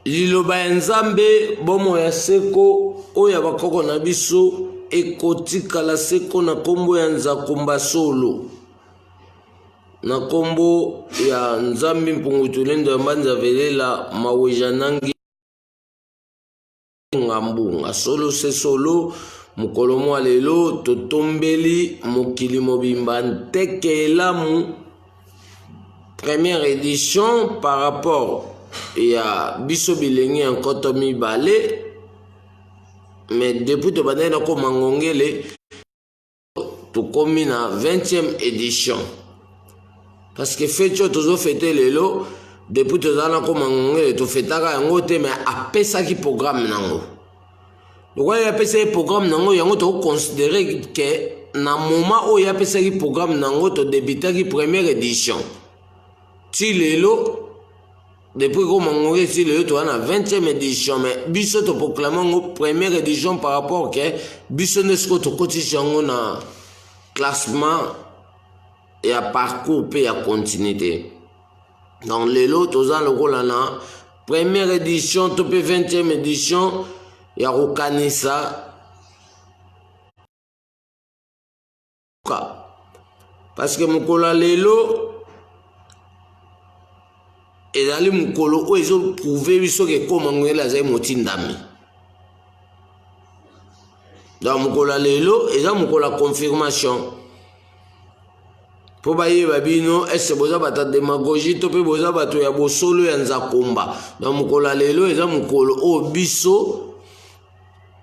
liloba ya Nzambe bomo ya seko oya bakoko na biso ekotikala seko na kombo ya Nzakumba Solo na kombo ya Nzambi Mpungutulendo ya Mbanza Velela maweja nangi ngambunga solo se solo mukolo mwa lelo totombeli mokili mobimba nteke elamu première édition par rapport ya biso bilengi en koto mibale mais depuis to bandai na ko mangongele to komi na 20e édition parce que fecho tozo fêter lelo depuis to zana ko mangongele to fetaka yango te mais apesa ki programme nango donc ya apesa ki programme nango yango to considérer que na moment o ya apesa ki programme nango to débuter ki première édition ti lelo depuis qu'on m'a dit que le 20e édition, mais biso to proclamons première édition par rapport que biso nesko to quotidien na classement et à parcours et à continuité. Donc les lots aux le rôle na première édition to 20e édition ya rokanisa parce que mukola lelo et d'aller mukolo où ils ont prouvé biso que comment ngela zai motindami dans mukola lelo et ça mukola confirmation pour baye babino est-ce boza bata démagogie to pe boza bato ya bosolo ya Nzakumba dans mukola lelo et ça mukolo o biso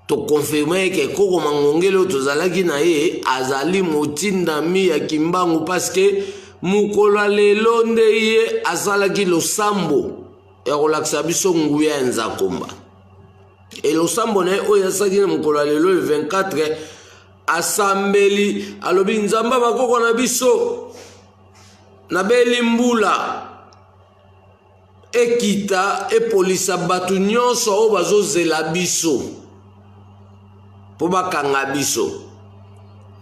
to confirmer que koko mangongelo to zalaki na ye azali motindami ya kimbangu parce que mukolo lelo nde ye azalaki losambo ya kolakisa biso nguya ya Nzakumba et losambo na ye oyo asalaki na mukolo lelo le 24 asambeli alobi Nzamba bakoko na biso na beli mbula ekita epolisa batu nyonso oyo bazozela biso po bakanga biso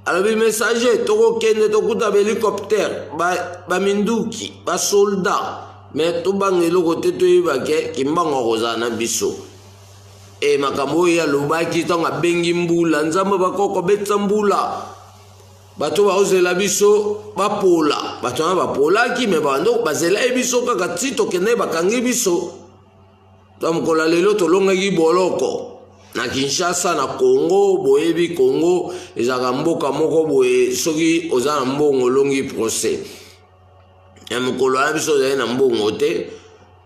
alobi messager toko kende tokuta hélicoptère ba minduki ba soldat mais to bangelo kote to yibake kimbango kozana biso e makambo ya lobaki tonga bengi mbula Nzamba bakoko betsa mbula bato baozela biso bapola bato na bapola ki me bando bazela biso kaka tito kende bakangi biso to mkola lelo to longa ki boloko na Kinshasa na Congo boyebi Congo ezaka mboka moko boye soki oza na mbongo longi procès ya mokolo na biso ozali na mbongo te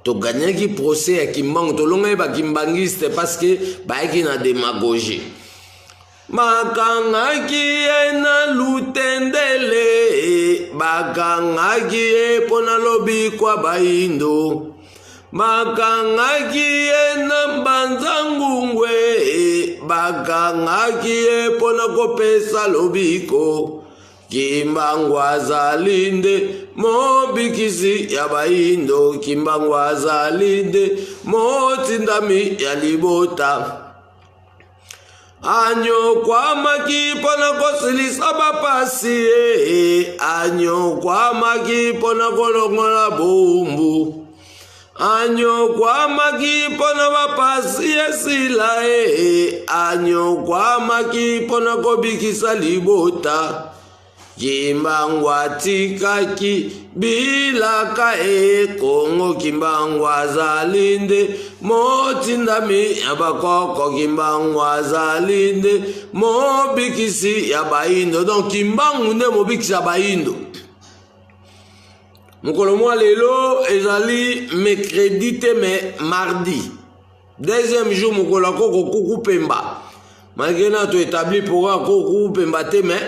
to ganyaki procès ya kimbangu to longa ba kimbangiste parce que baeki na démagogie bakangaki ye na lutendele bakangaki ye pona lobi kwa baindo bakangaki ye na Mbanzangungwe bakangaki ye pona kopesa lobiko kimbangu azalinde mobikisi ya baindo kimbangu azalinde motindami ya libota anyo kwa maki pona kosilisa bapasi anyo kwa maki pona kolongola bombu anyo kwa maki pona bapasi esila anyo kwa maki pona kobikisa libota kimbangu atikaki bilaka Kongo kimbangu azalinde motindami ya bakoko kimbangu azalinde mobikisi ya baindo donc kimbangu nde mobikisi ya baindo mukolo mwa lelo ezali mercredi te mais mardi deuxième jour mukolo koko kuku pemba malgré na to établi pour koko kuku pemba te mais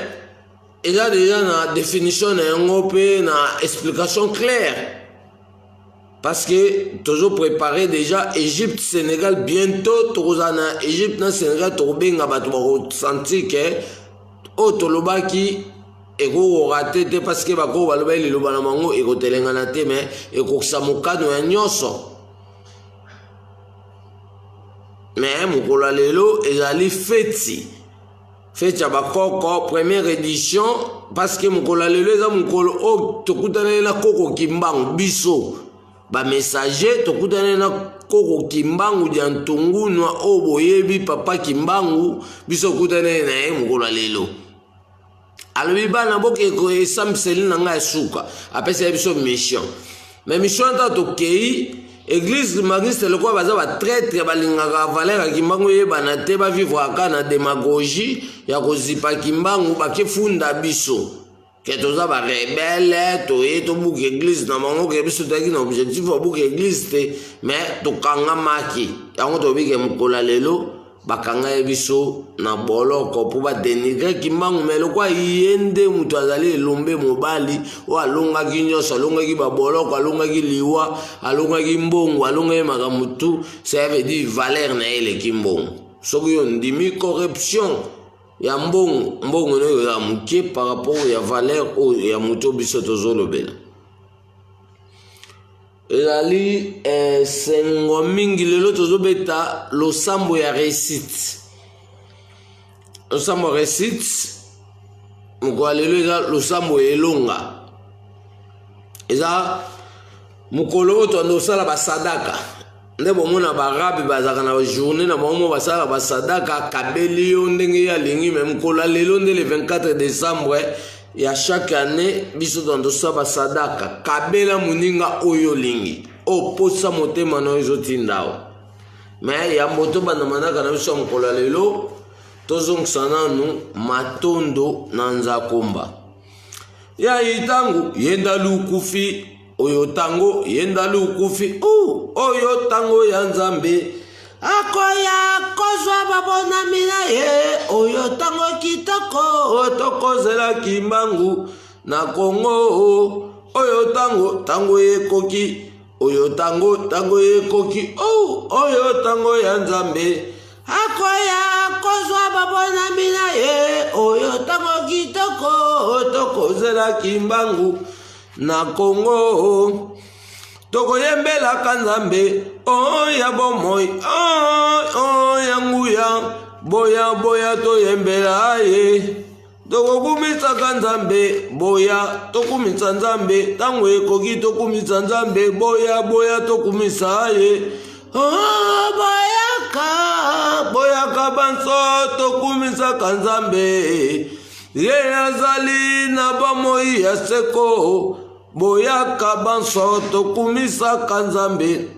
il y a déjà une définition na explication claire parce que toujours préparé déjà Égypte Sénégal bientôt tozana Égypte na Sénégal tobenga bato ba sentir que otolobaki eko raté te parce que bako baloba liloba na mango eko telengana te mais eko samukano ya nyonso mais mukolo lelo ezali feti fête ya bakoko première édition parce que mukolo lelo eza mukolo o tokutana na koko kimbangu biso ba messager tokutane na koko Kimbangu dia ntungunwa oboyebi papa Kimbangu biso kutane na ye mukolo lelo alobi bana boke ko esamseli na nga suka apesa biso mission mais mission ta tokei église mariste le quoi baza ba traître balingaka Valère Kimbangu ye bana te ba vivre aka na démagogie ya kozipa Kimbangu bakefunda biso que toza ba rebelle to ye to buka église na bango ke biso taki na objectif ya buka église te mais tokanga maki yango to bike mukolo lelo bakanga biso na boloko po ba dénigrer Kimbangu mais le quoi yende mutu azali elombe mobali o alongaki nyonso alongaki ba boloko alongaki liwa alongaki mbongo alongaki makamutu ça veut dire valeur na ele Kimbongo soki yo ndimi corruption ya mbongo no ya muke par rapport ya valeur o ya mutu biso tozolobela ezali sengo mingi lelo tozobeta losambo ya réussite losambo réussite mukolo lelo eza losambo elonga eza mukolo oyo tondosala basadaka nde bomona barabi bazaka na journée na bango basala basadaka kabeli yo ndenge ya lingi me mukolo lelo nde le 24 décembre ya chaque année biso tondosala basadaka kabela muninga oyo lingi oposa motema na ezotindao me ya moto bandamanaka na biso mukolo lelo tozongisa nanu matondo na nzakomba ya itangu yenda lukufi oyo tango yenda lukufi oyo tango ya nzambe akoya kozwa babonami na ye oyo tango kitoko tokozela Kimbangu na Kongo oyo tango yekoki oyo tango yekoki oyo tango ya nzambe akoya kozwa babonami na ye oyo tango kitoko tokozela Kimbangu na Kongo tokoyembelaka nzambe ya bomoi ya nguya boya toyembela ye tokokumisaka nzambe boya tokumisa nzambe tango ekoki tokumisa nzambe boya tokumisa ye boyaka banso tokumisaka nzambe ye azali na bomoi ya seko boyaka banso tokumisaka nzambe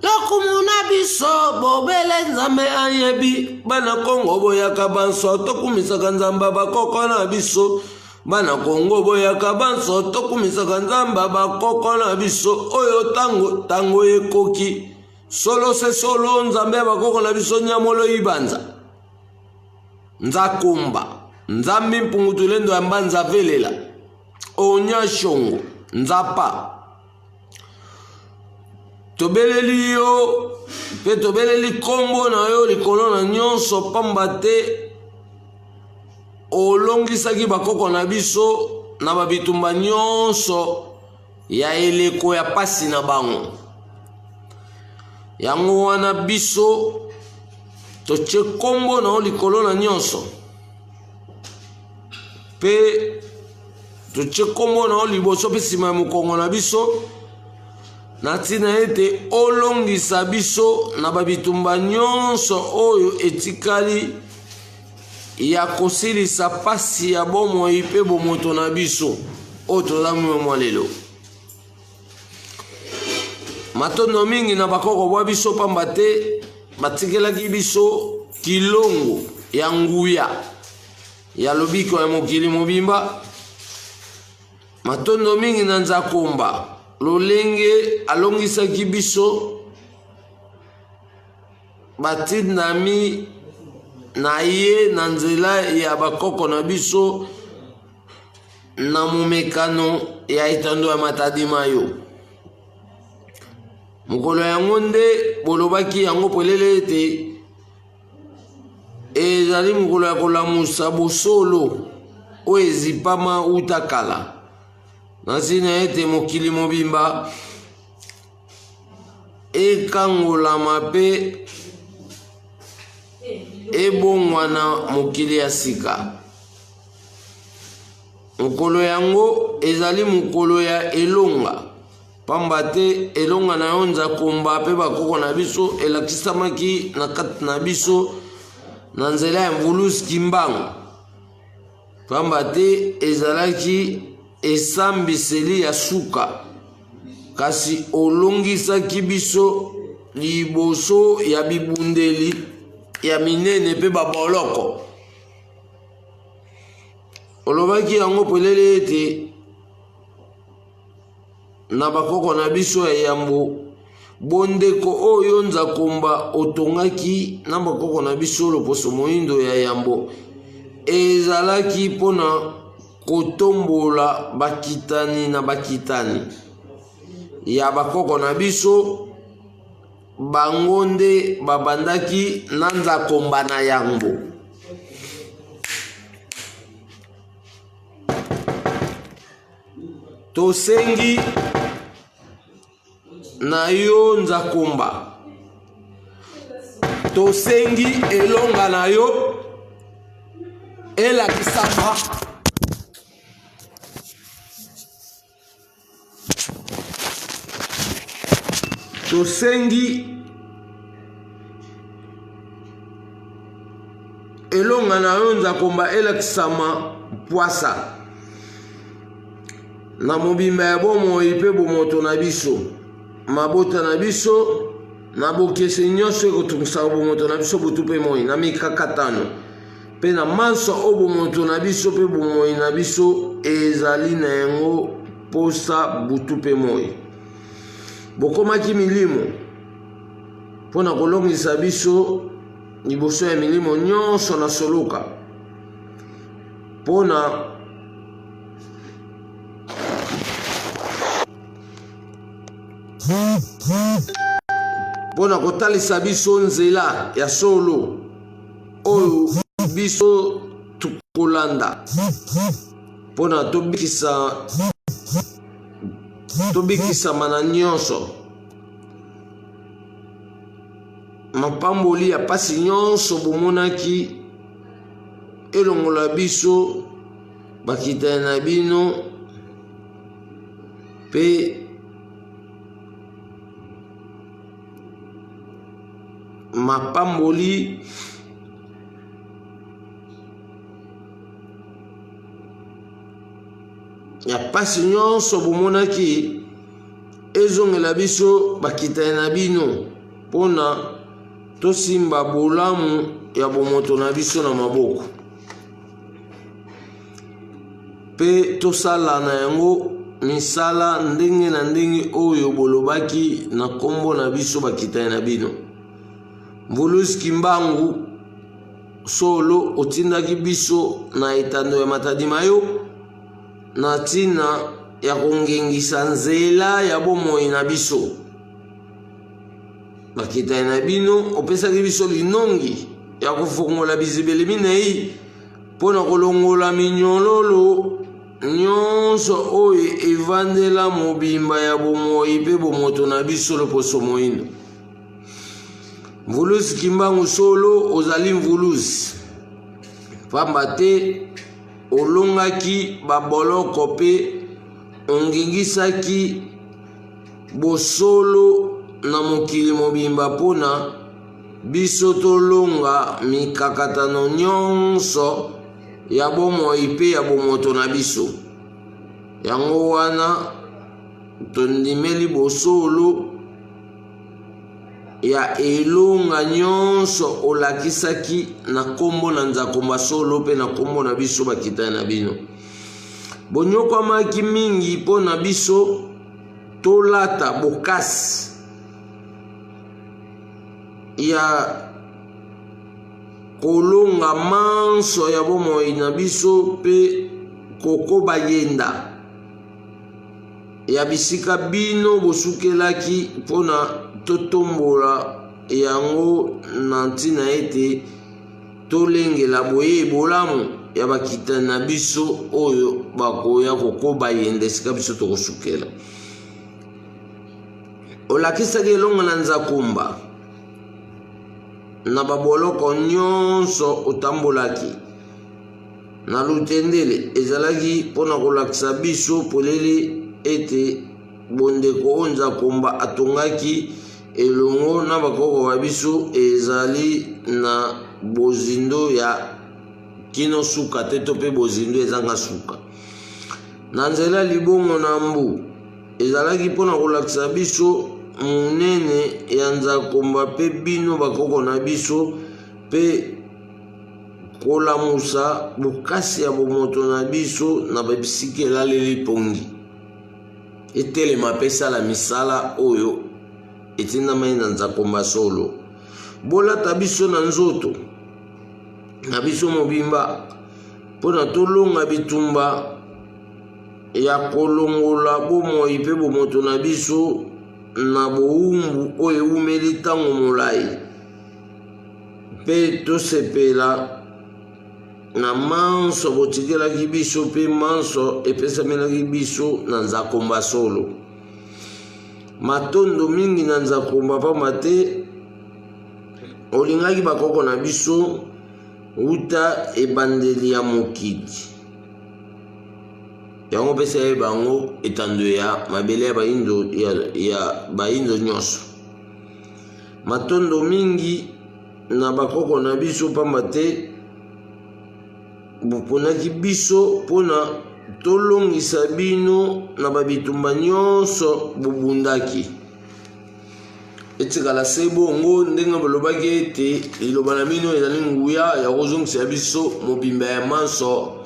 lokumuna biso bobele nzambe ayebi bana Kongo boyaka banso tokumisaka nzambe bakoko na biso bana Kongo boyaka banso tokumisaka nzambe bakoko na biso oyo tango ekoki solo se solo nzambe bakoko na biso nyamolo ibanza nzakumba nzambi mpungutulendo ya mbanza velela onya shongo nzapa tobeleli yo pe tobeleli kombo na yo likolo na nyonso pamba te olongisaki bakoko na biso na babitumba nyonso ya eleko ya pasi na bango yango wana biso totie kombo na yo likolo na nyonso pe totie kombo na yo liboso pe nsima ya mokongo na biso na ntina ete olongisa biso na babitumba nyonso oyo etikali ya kosilisa pasi ya bomoi pe bomoto na biso oyo tozamwi mwa lelo matondo mingi na bakoko bwa biso pamba te batikelaki biso kilongo ya nguya ya lobiko ya mokili mobimba matondo mingi na nzakomba lolenge alongisaki biso batindami na ye na nzela ya bakoko na biso na momekano ya etando ya matadima yo mokolo yango nde bolobaki yango polele ete ezali mokolo ya kolamusa bosolo oyo ezipama uta kala na ntina ete mokili mobimba ekangolama mpe ebongwana mokili ya sika mokolo yango ezali mokolo ya elonga pamba te elonga na yo nzakomba mpe bakoko na biso elakisamaki na kati na biso na nzela ya mvulusi kimbangu, pamba te ezalaki esambiseli ya suka, kasi olongisaki biso liboso ya bibundeli ya minene mpe baboloko. Olobaki yango polele ete na bakoko na biso ya yambo bondeko oyo nzakomba otongaki na bakoko na biso loposo moindo ya yambo ezalaki mpona kotombola bakitani na bakitani ya bakoko na biso, bango nde babandaki na nzakomba na yango. Tosengi na yo nzakomba, tosengi elonga na yo elakisama tosengi elonga na yo nzakomba elakisama pwasa na mobimba ya bomoi mpe bomoto na biso, mabota na biso na bokese nyonso ekotungisa bomoto na biso butu mpe moi na mikakatano mpe na manso o bomoto na biso mpe bomoi na biso ezali na yango posa butu mpe moi. Bokomaki milimo mpona kolongisa biso liboso ya milimo nyonso na soloka, mpona kotalisa biso nzela ya solo oyo biso tukolanda, mpona tobikisama na nyonso mapamboli ya pasi nyonso bomonaki elongola biso bakitani na bino mpe mapamboli ya pasi nyonso bomonaki ezongela biso bakitani na bino mpona tosimba bolamu ya bomoto na biso na maboko mpe tosala na yango misala ndenge na ndenge oyo bolobaki na kombo na biso bakitani na bino. Mvulusi kimbangu solo otindaki biso na etando ya matadi mayo na tina ya kongengisa nzela ya bomoi na biso. Bakitani na bino opesaki biso linongi ya kofongola bizibeli minei mpona kolongola minyololo nyonso oyo evandela mobimba ya bomoi mpe bomoto na biso loposo moindo. Mvulusi kimbangu solo ozali mvulusi, pamba te olongaki baboloko mpe ongengisaki bosolo na mokili mobimba mpona biso tolonga mikakatano nyonso ya bomoi mpe ya bomoto na biso. Yango wana tondimeli bosolo ya elonga nyonso olakisaki na kombo na nzakomba solo mpe na kombo na biso bakitani na bino. Bonyokwamaki mingi mpo na biso tolata bokasi ya kolonga manso ya bomoi na biso mpe kokoba yenda ya bisika bino bosukelaki mpona totombola yango na ntina ete tolengela boye bolamu ya bakitani na biso oyo bakoya kokoba yenda esika biso tokosukela. Olakisaki elonga na nzakomba na baboloko nyonso otambolaki na lutendele ezalaki mpona kolakisa biso polele ete bondeko onza komba atongaki elongo na bakoko babiso ezali na bozindo ya kino suka te to pe bozindo ezanga suka na nzela libongo na mbu ezalaki mpona kolakisa biso munene ya nzakomba pe bino bakoko na biso pe kolamusa bokasi ya bomoto na biso na babisiki elaleli pongi etelema pe sala misala oyo etindamai na nzakomba solo bolata biso na nzoto na biso mobimba mpona tolonga bitumba ya kolongola bomoi pe bomoto na biso na boumbu oyo eumeli ntango molai mpe tosepela na manso botikelaki biso mpe manso epesamelaki biso na nzakomba solo matondo mingi na nzakomba pamba te olingaki bakoko na biso uta ebandeli ya mokili yango pesa ye bango etando ya mabele ya baindo nyonso matondo mingi na bakoko na biso pamba te boponaki biso mpona tolongisa bino na babitumba nyonso bobundaki etikala se bongo ndenge bolobaki ete liloba na bino ezali nguya ya kozongisa biso mobimba ya manso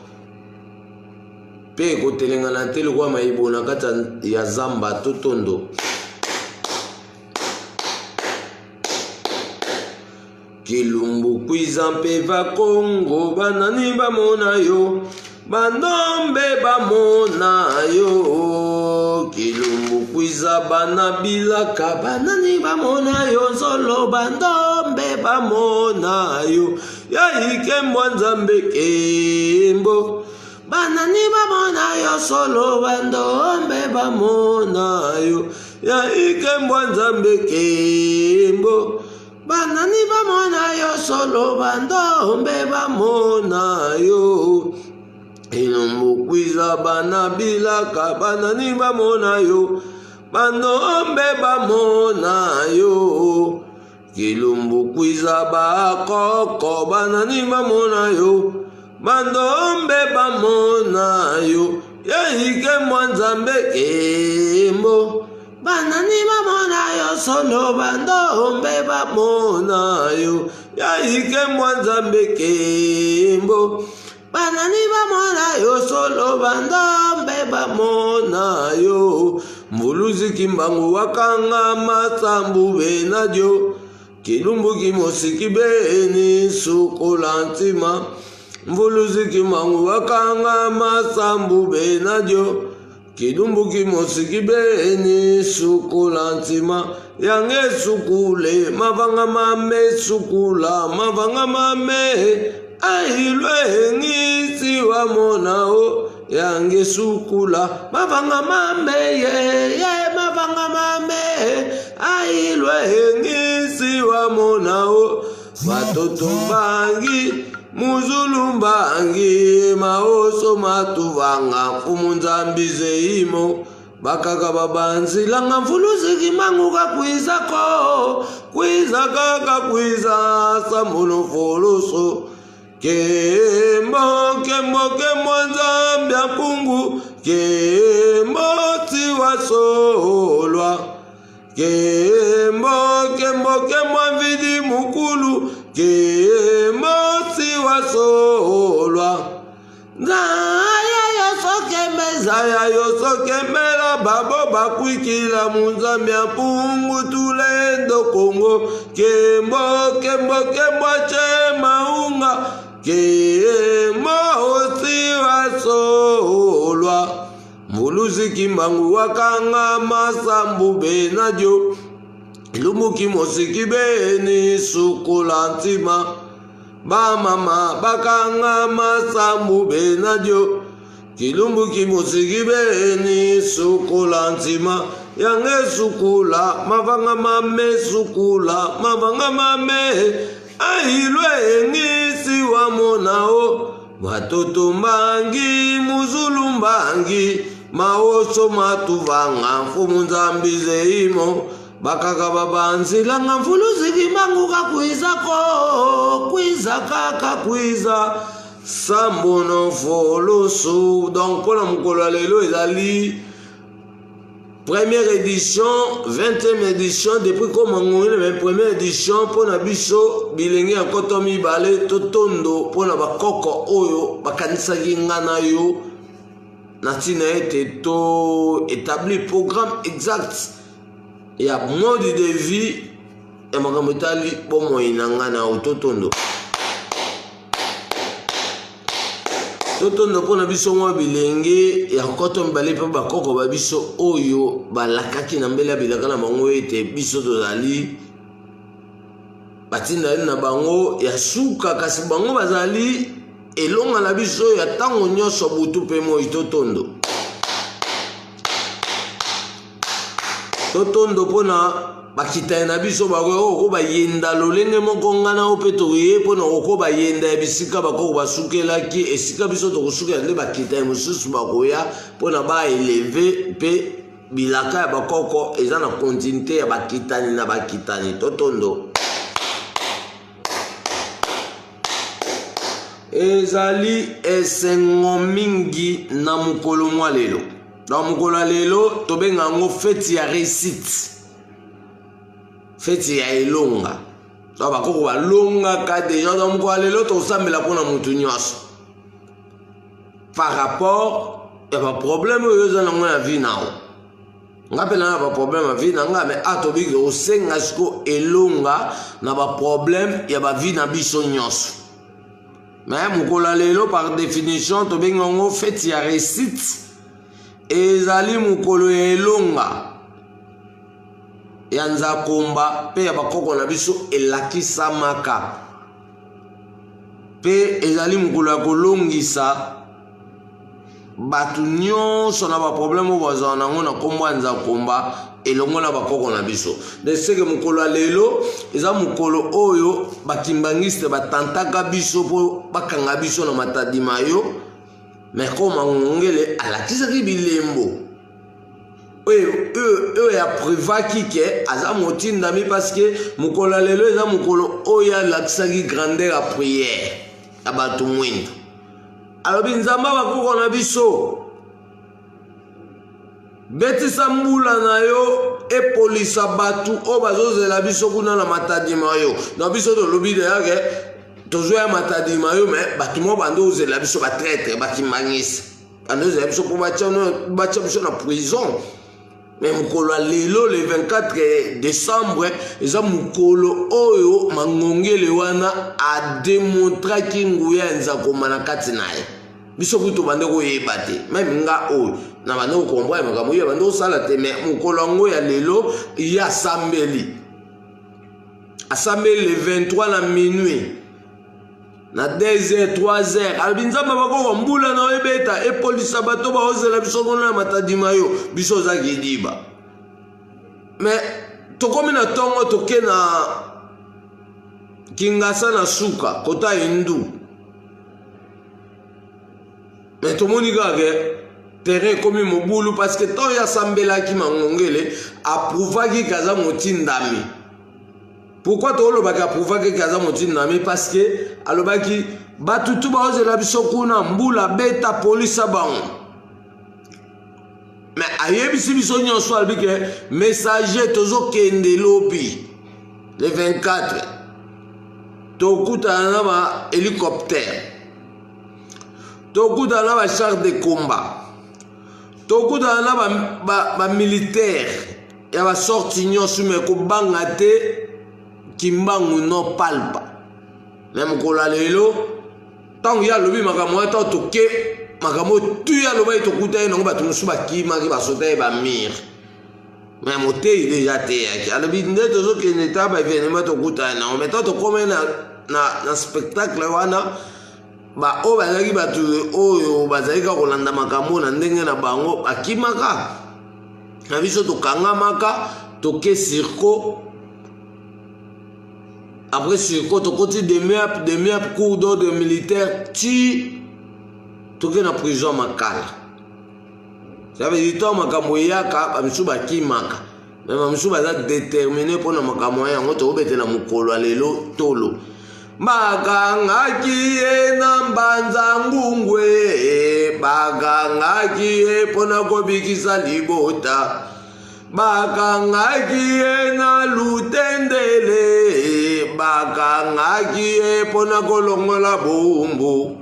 mpe ekotelengana te lokola mayibo na kati ya zamba to tondo kilumbu kwiza mpe vakongo banani bamona yo bandombe bamona yo kilumbu kwiza bana bilaka banani bamona yo nzolo bandombe bamona yo yaike mbwa nzambe kembo banani bamona yo solo bandombe bamona yo yaike mbwa nzambe kembo banani bamona yo solo bandombe bamona yo ilumbu kwiza bana bilaka banani bamona yo bandombe bamona yo kilumbu kwiza bakoko banani bamona yo bandombe bamona yo yaike mbwa nzambe kembo banani bamona yo solo bandombe bamona yo yaike mbwa nzambe kembo banani bamona yo solo bandombe bamona yo mbuluzi kimbangu wakanga matsambu benadio kilumbu kimosiki beni sukola ntima mbuluzi kimbangu wakanga matsambu benadio kilumbu kimosiki beni sukola ntima yange sukule mavanga mame sukula mavanga mame ailwe ngisi wa monao yange sukula mavanga mame ye mavanga mame ailwe ngisi wa monao watoto bangi muzulumbangi maoso matuvanga fumunzambize imo bakaka babanzi langa mfuluzi kimanguka kwiza kaka kwiza samuno foloso kembo nzambi apungu kembo tiwasolwa kembo mvidi mukulu kembo tiwasolwa zaya yosokemela babo bakwikila munzambi apungu tulendo kongo kembo chemaunga kembo tiwasolwa mbuluzi kimbangu wakanga masambu benadio ilumuki mosiki beni sukola ntima bamama bakanga masambu benadio kilumbu kimosiki beni sukola ntima yange sukula mavanga mame sukula mavanga mame ailwe ngisi wa monao watoto mbangi muzulu mbangi maoso matuvanga mfumu nzambi zeimo bakaka babanzila nga mfuluziki manguka kwiza kaka kwiza sambono foloso. Donc pour la mukolo lelo ezali première édition 20e édition depuis comme ngoni mais première édition pour na biso bilengi ya koto mibale totondo pour na bakoko oyo bakanisa ngana yo na tina ete to établi programme exact ya mode de vie et makambo etali bomoi na ngana ototondo totondo pona biso mwa bilenge ya koto mbale pe bakoko ba biso oyo balakaki na mbele ya bilaka na bango ete biso tozali batinda na bango ya suka kasi bango bazali elonga na biso ya tango nyonso butu pe moi totondo pona bakita na biso bako bayenda lolenge moko ngana opetoye pona oko bayenda bisika bako basukelaki esika biso to kusukela nde bakita mususu bakoya pona ba élever pe bilaka ya bakoko eza na continuité ya bakitani na bakitani totondo ezali esengo mingi na mukolo mwa lelo. Dans mukolo lelo tobenga ngo fête ya réussite. Fête ya elonga. Donc bakoko balonga ka déjà dans mukolo lelo to sambela pona mutu nyonso. Par rapport ya ba problème oyo za na ngona vie nao. Ngapela na ba problème ya vie nanga mais atobiki osenga siko elonga na ba problème ya ba vie na biso nyonso. Mais mukolo lelo par définition tobenga ngo fête ya réussite. Ezali mukolo elonga ya nzakomba pe ya bakoko na biso elakisa maka pe ezali mukolo ya kolongisa batu nyonso na ba problème bazana nango na kombo ya nzakomba elongo na bakoko na biso de seke mukolo lelo eza mukolo oyo bakimbangiste batantaka biso po bakanga biso na matadima yo. Mais comme ngongele alakisaki bilembo eux ya privaki ke aza motindami parce que mukolo lelo eza mukolo oyo alakisaki grandeur ya prière ya bato mwinda alobi nzamba bakoko na biso betisa mbula na yo epolisa batu oyo bazozela biso kuna na matadima yo na biso tolobi deyake tozoya matadima yo mais batumo bando ozela biso ba traître bakimangisa bando ozela biso po bacha biso na prison. Mais mukolo lelo le 24 décembre eza mukolo oyo mangongele wana a démontraki nguya nzakoma na kati naye biso kuto bande koyeba te même nga oyo na bande kokomboya makambo yo bande kosala te mais mukolo yango ya lelo ya asambeli le 23 na minuit na 2h 3h albinzamba bakoko mbula na ebeta epolisa bato baozela biso kona matadima yo biso za kidiba. Mais tokomi na tongo toke na Kingasa na suka kota hindu mais tomoni kake terrain komi mobulu parce que tant ya sambelaki mangongele approuvaki kaza motindami. Pourquoi tu as approuvé que Kaza Motindami? Parce que alobaki batutu ba ozela biso kuna mbula beta police baon. Mais ayebisi biso nyonso albike messager tozo kende lobi le 24 tokuta na ba hélicoptère tokuta na ba char de combat tokuta na ba militaire ya ba sorti nyonso me ko banga te Kimbangu no palpa. Même kola lelo tangu ya lobi makambo ta toke makambo tu ya loba to kuta eno ba tumusu ba kima ki ba sota ba mir. Mais moté déjà te ya alobi ndeto zo ke neta ba événement to kuta na mais to comme na spectacle wana ba o ba laki ba tu oyo bazalika kolanda makambo na ndenge na bango akimaka. Na biso to kanga maka toke circo. Après sur tu côté de mes cours d'ordre militaire tu es en prison makala Ça veut dire to makambo yaka bamisu bakimaka. Mais bamisu baza déterminé pour na makambo yango to betela mukolo lelo tolo. Bakangaki na mbanza ngungwe, bakangaki pona kobikisa libota, bakangaki na lutendele, bakangaki pona kolongola bumbu.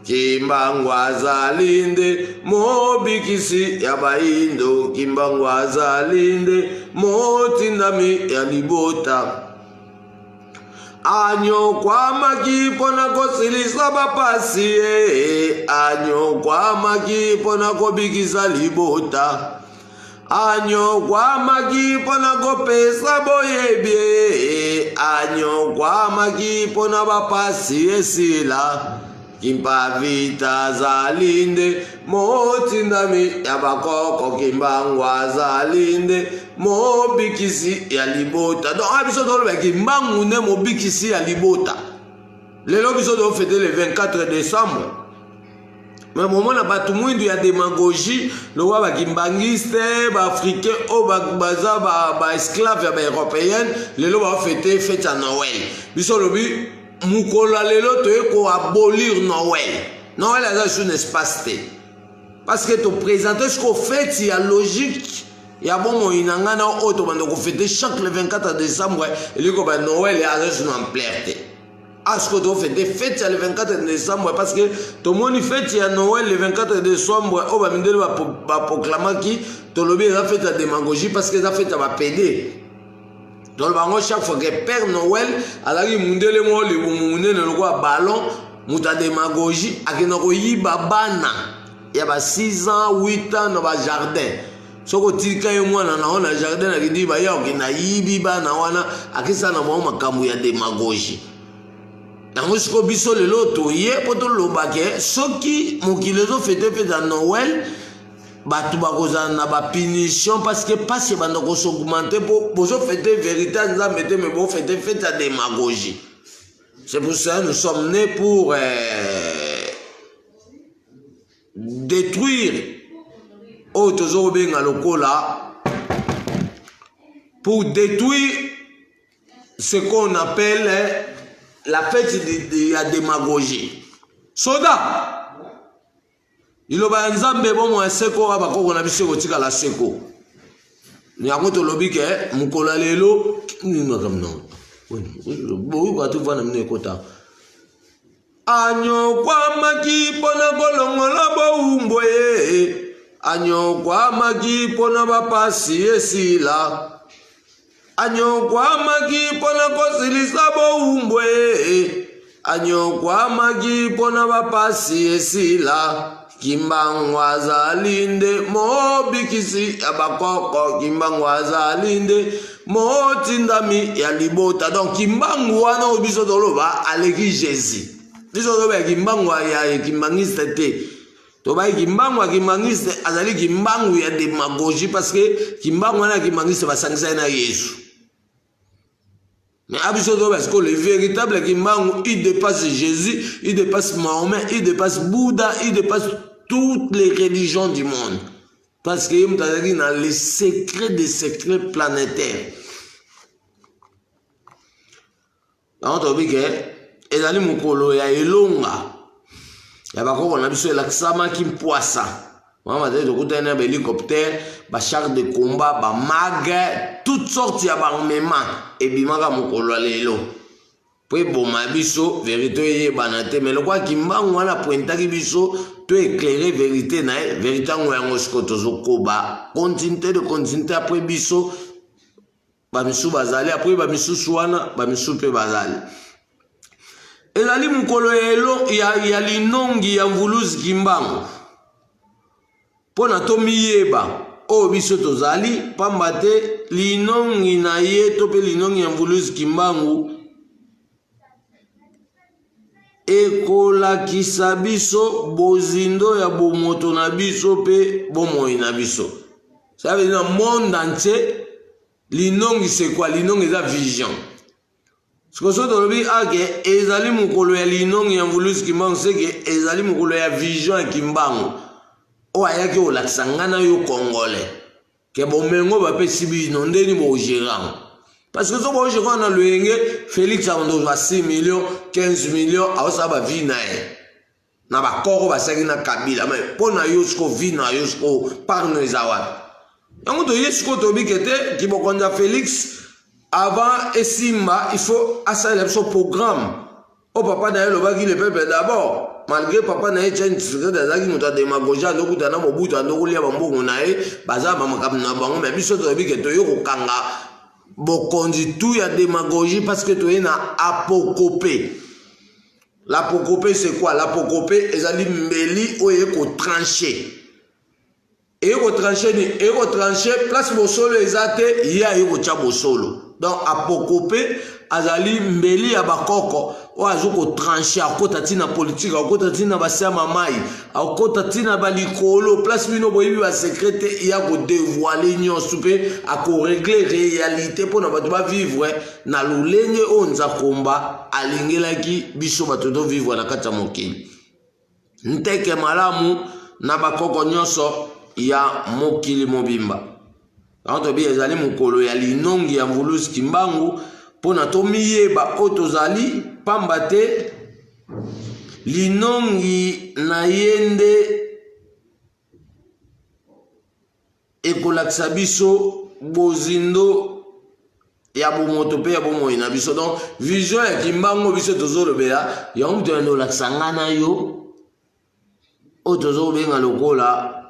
Kimbangwaza linde mobikisi ya baindo, kimbangwaza linde motindami ya libota. Anyo kwa maki pona kosilisa bapasi, anyo kwa maki pona kobikisa libota, anyo kwa maki pona kopesa boyebie, anyo kwa maki pona bapasi esila. Kimpa vita zalinde motindami ya bakoko, kimbangwa zalinde mobikisi ya libota. Donc abiso do le kimbangu ne mobikisi ya libota. Lelo biso do fêter le 24 décembre. Mais moment na batu mwindu ya démagogie, le wa ba kimbangiste, ba africain o baza ba esclave ya ba européenne, lelo ba fêter fête à Noël. Biso lobi Mukola lelo to eko abolir Noël. Noël est un espace té. Parce que tu présentes ce qu'on fait, il y a logique. Il y a bon inanga na auto bando ko fêter chaque le 24 décembre et le ko ba Noël est une ampleur. Est-ce que tu fais des fêtes le 24 décembre parce que tout le monde fête il y a Noël le 24 décembre au ba mindele ba proclamer qui to lobi la fête à démagogie parce que ça fête à ba pédé. Donc chaque fois que Père Noël alaki mundele mo le mundele le quoi ballon muta démagogie akena ko yiba bana ya ba 6 ans 8 ans dans ba jardin soko tika ye mwana na ona jardin na kidi ba ya okina yibi bana wana akisa na mo makambo ya démagogie na musiko biso lelo to ye poto lobake soki mokile zo fete à Noël batu bakoza na ba punition parce que passe bando ko s'augmenter pour bozo fêter vérité nza mette mais bon fêter fête à démagogie. C'est pour ça que nous sommes nés pour détruire autozo benga lokola, pour détruire ce qu'on appelle la fête de la démagogie. Soda il a nzambe bon mo seko abako na biso kotika la seko ni akoto lobi ke mukola lelo ni makamno bo ko atu vana mne kota anyo kwa maki pona kolongola bo umbwe anyo kwa maki pona bapasi esila anyo kwa maki pona kosilisa bo umbwe anyo kwa maki pona bapasi esila. Kimbangwa zalinde mobikisi ya bakoko, kimbangwa zalinde motindami ya libota. Donc kimbangwa na obiso doloba aleki Jésus. Biso doloba kimbangwa ya kimbangiste te. Toba kimbangwa kimbangiste azali kimbangu ya démagogie parce que kimbangwa na kimbangiste basangisa na Yesu. Mais parce que le véritable Kimbangu, il dépasse Jésus, il dépasse Mahomet, il dépasse Bouddha, il dépasse toutes les religions du monde. Parce qu'il y a les secrets des secrets planétaires. Alors, tu as vu que il y a des longa. Il y a des poisson. Maman dit que tu as un hélicoptère, un char de combat, un mag, toutes sortes de armements. Et puis, maka mukolo lelo. Puis, bon, ma biso, vérité, banate. Mais le quoi qui m'a wana pointa ki biso, tu éclairer vérité, na vérité, on a un skotozo koba. Continuité de continuité après biso, bamisu bazali, après bamisu suana, bamisu pe bazali. Et là, mukolo lelo, il y a l'inongi, il y a mvuluzi kimbangu. Pona to miyeba o biso tozali pambate linongi na ye to pe linongi ya mvuluzi kimbangu ekolakisa biso bozindo ya bomoto na biso pe bomoi na biso. Ça veut dire monde entier linongi c'est quoi? Linongi eza vision. Ce que so tolobi ake ezali mukolo ya linongi ya mvuluzi kimbangu c'est que ezali mukolo ya vision ya kimbangu. o ayaki olakisa ngana yo congolais ke bomengo bapesi bino ndeni bogérant parce que so bogérant na loyenge Félix Andozo 6 millions 15 millions aosa ba vie na ye na bakoko basaki na Kabila mais pona yo siko vie na yo siko parno ezawa yango to yesko to bikete ki bokonza Félix avant Esimba il faut assailler son programme au papa na le baki le peuple d'abord malgré papa na etienne tsika dazaki muta démagogie ndokuta na mobutu ndokulia bambongo na ye baza ba makam na bango mais biso to bikete yo kokanga bokonzi tout ya démagogie parce que to na apokopé. L'apokopé c'est quoi? L'apokopé ezali mbeli oye ko trancher. Et ko trancher ni e ko trancher place bosolo ezate ya e ko tia bosolo. Donc apokopé azali mbeli ya bakoko o azuko trancher akota tina politique akota tina basama mai akota tina balikolo place bino boyibi ba secrétaire ya ko dévoiler nyonso pe ako régler réalité pour na bato ba vivre na lulenge onza komba alingelaki biso bato do vivre na kata mokili nteke malamu na bakoko nyonso ya mokili mobimba anto bi ezali mukolo ya linongi ya mvulusi kimbangu pona to miyeba otozali pambate linongi na yende ekolakisa biso bozindo ya bomoto pe ya bomoi na biso donc vision ya kimbango biso tozolobela yango to ndo lakisa ngana yo otozobenga lokola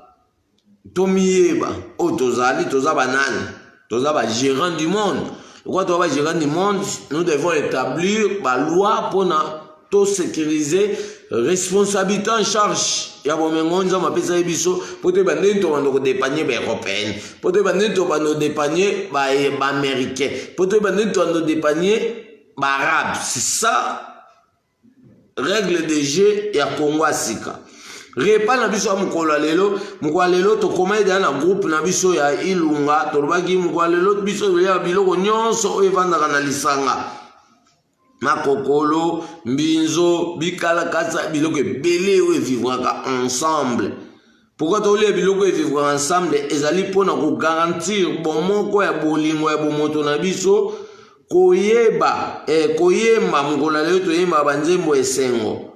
to miyeba otozali tozaba nani tozaba gérant du monde. Quand on va gérer du monde, nous devons établir la loi pour tout sécuriser, responsabilité en charge. Il y a un moment où on a fait biso pour te demander de dépanner les Européens, pour te demander de dépanner les Américains, pour te demander de dépanner les Arabes. C'est ça, règle de jeu et à Congo Sika. Repa na biso mukolo lelo to koma ida na groupe na biso ya Ilunga to baki mukolo lelo biso ya biloko nyonso o evanda kana lisanga makokolo mbinzo bikala kasa biloko belé o vivra ensemble. Pourquoi to le biloko e vivra ensemble ezali pona ko garantir bomoko ya bolingo ya bomoto na biso koyeba koyemba mukolo lelo to yemba banzembo esengo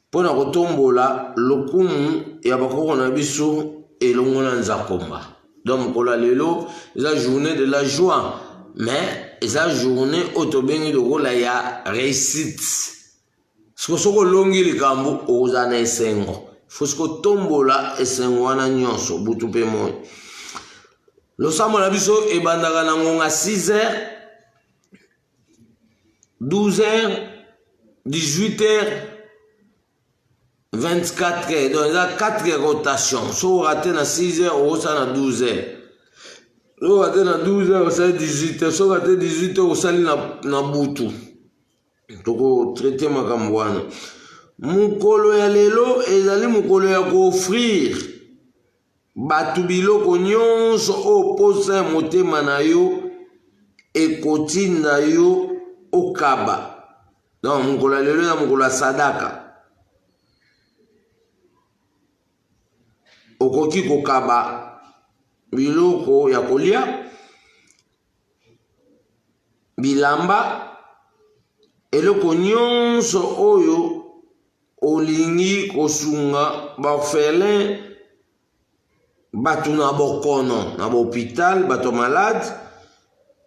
pona kotombola lokumu ya bakoko na biso elongo na nzakomba. Donc kola lelo eza journée de la joie mais eza journée otobengi lokola ya réussite. Soko longi likambo oza na esengo fosiko tombola esengo wana nyonso butu pe moi. Losamo na biso ebandaka na ngonga 6h 12h 18h 24 heures, donc il y a 4 rotations. Si on rate na 6 heures, on rate na 12 heures. Si on rate na 12 heures, on rate 18 heures. Si on rate 18 heures, on rate na butu. Donc, traiter ma kambouane. Mukolo ya lelo, ezali mukolo ya offrir. Batu biloko nyonso oposa motema na yo, ekotinda yo okaba. Donc, mukolo ya lelo ya mukolo ya sadaka. Okoki kokaba biloko ya kolia bilamba eloko nyonso oyo olingi kosunga baorphelin batu na bokono na hôpital bato malade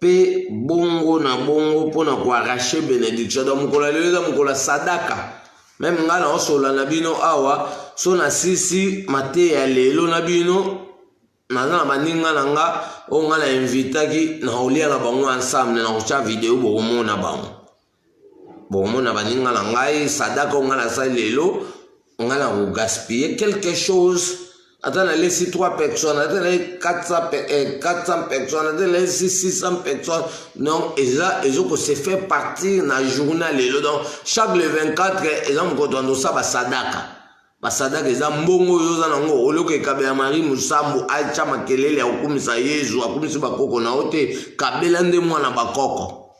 pe bongo na bongo pona ko arracher bénédiction donc mukolo lelo mukolo sadaka. Même nga na osola na bino awa so na sisi mate ya lelo na bino na baninga na nga o nga na invitaki na olia na bango ensemble na kocha video bomona bango bomona baninga na ngai sadaka nga na sa lelo nga na ko gaspiller quelque chose. Attends, on a laissé 3 personnes, on a laissé 400 personnes, on a laissé 600 personnes. Donc, ils ont fait partir dans la journée. Donc, chaque le 24, ils ont fait ça, sadaka. Sadaka, ils ont mbongo, ils ont olo ke kabela mari musambu acha makelele ya hukumisa Yesu, hukumisa bakoko na ote kabela nde mwana bakoko.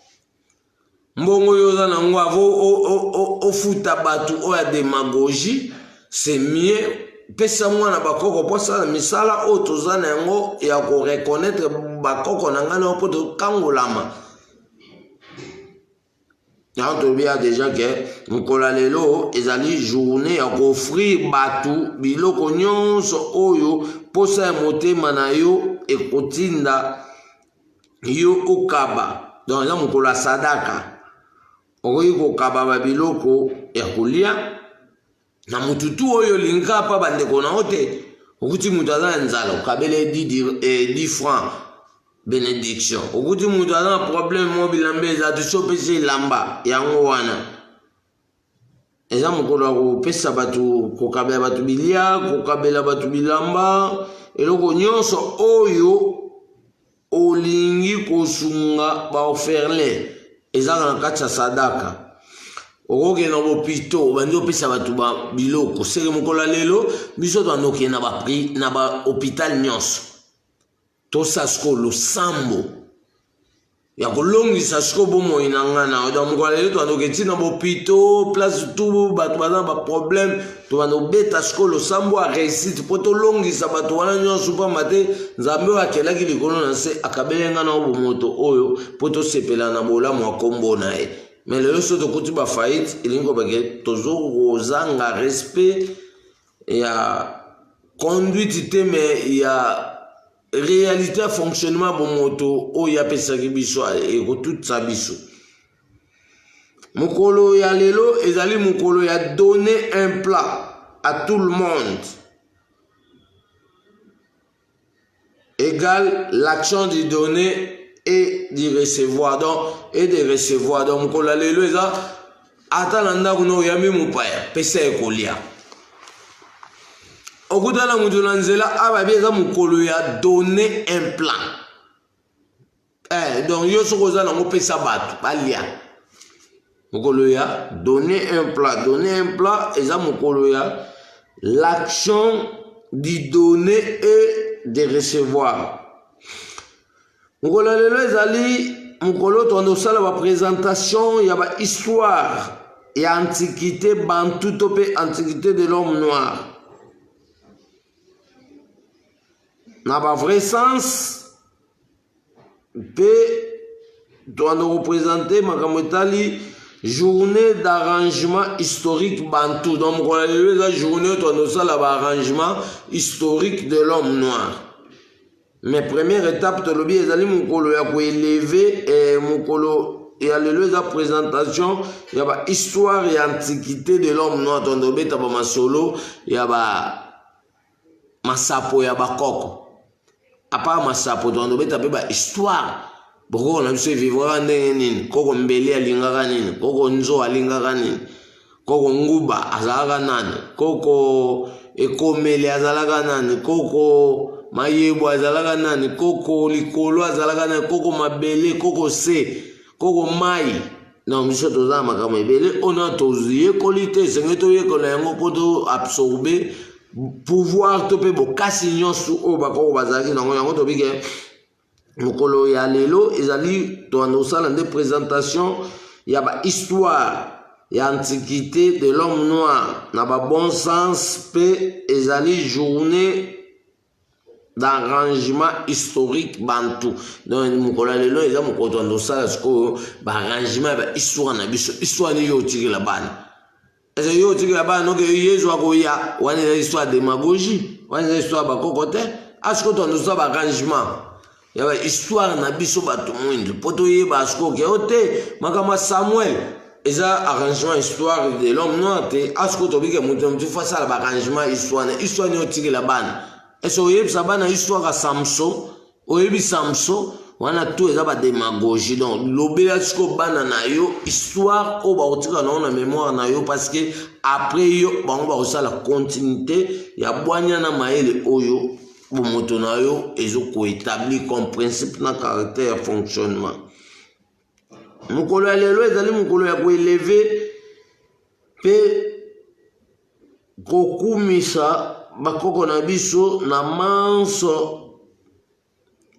Mbongo yoza nango avo o futa batu o ya démagogie, c'est mieux pesa mwana bakoko posa misala o tozana yango ya ko reconnaître bakoko na ngana po to kangolama. On te bien déjà que mukola lelo ezali journée ya ko offrir batu biloko nyonso oyo posa ya motema na yo ekotinda yo okaba. Donc ya mukola sadaka okoki kokaba ba biloko ya kolia na mututu oyo linga pa bandeko na ote okuti mutu aza na nzala okabele 10 francs bénédiction. Au bout mu un problème mobile ambeza tu sopesi lamba yango wana. Eza mukolo ko pesa batu ko kabela batu bilia ko kabela batu bilamba eloko nyonso oyo olingi kosunga ba oferle eza na kati ya sadaka. Okoke na bopito bandi pesa batu ba biloko sere mukolo lelo biso to anoke na ba prix na ba hôpital nyonso. To sasko lo sambo ya kolongisa siko bomo inangana oda mkwalele to anoke tina bopito place tout batu bana ba problème to bano beta siko lo sambo a réussite poto longisa batu wana nyonso pa mate nzambe akelaki likolo na se akabelenga na bomoto oyo poto sepela na bola mwa kombo na e mais le so to kuti ba faillite ilingo bake tozo rozanga respect ya conduite te mais ya réalité fonctionnement bon moto o ya pesa kibiso et tout sa biso mukolo ya lelo ezali mukolo ya donner un plat à tout le monde égale l'action de donner et de recevoir donc mukolo ya lelo eza atalanda kuno ya mupaya pesa ekolia okutala mutu na nzela ababi eza mukolo ya donner un plan donc yo soko oza nango pesa batu balia mukolo ya donner un plan eza mukolo ya l'action de donner et de recevoir mukolo lelo ezali mukolo tondo sala ba présentation ya ba histoire ya antiquité bantu to pe antiquité de l'homme noir. Na ba vrai sens pe doit nous représenter makamotali journée d'arrangement historique bantou donc la journée doit nous ça l'arrangement historique de l'homme noir mais première étape de l'objet ezali mukolo ya ko élever et mukolo ya lelo za présentation ya ba histoire et antiquité de l'homme noir donc obeta ba masolo ya ba masapo ya bakoko apa masapo to ndobeta pe ba histoire boko na biso vivre ndenge nini koko mbele alingaka nini koko nzo alingaka nini koko nguba azalaka nani koko ekomele azalaka nani koko mayebo azalaka nani koko likolo azalaka nani koko mabele koko se koko mai na biso toza makambo ebele ona tozie kolite senge to yekola yango poto absorber pouvoir topé bokasi nyonso o bakoko bazaki nango yango tobike mukolo ya lelo ezali to anosala nde présentation ya ba histoire ya antiquité de l'homme noir na ba bon sens pe ezali journée d'arrangement historique bantu donc mukolo ya lelo eza mukolo to anosala siko ba arrangement ba histoire na biso histoire ni yo tikela bana est-ce que yo tikela bana no ke yezo akoya wana histoire démagogie wana histoire ba kokote asko to anosala ba arrangement ya ba histoire na biso bato mwindu poto yeba asko ke ote makama Samuel eza arrangement histoire de l'homme noir te asko to bike mutu face à l'arrangement histoire ni otikela bana est-ce que yeba bana histoire à Samson oyebi Samson wana tout eza ba démagogie donc lobela asko bana na yo histoire o ba otika na mémoire na yo parce que après yo bango ba osala continuité ya bwanya na maele oyo bomoto na yo ezoko établi comme principe na caractère fonctionnement mukolo ya lelo ezali mukolo ya ko élever pe kokumisa bakoko na biso na manso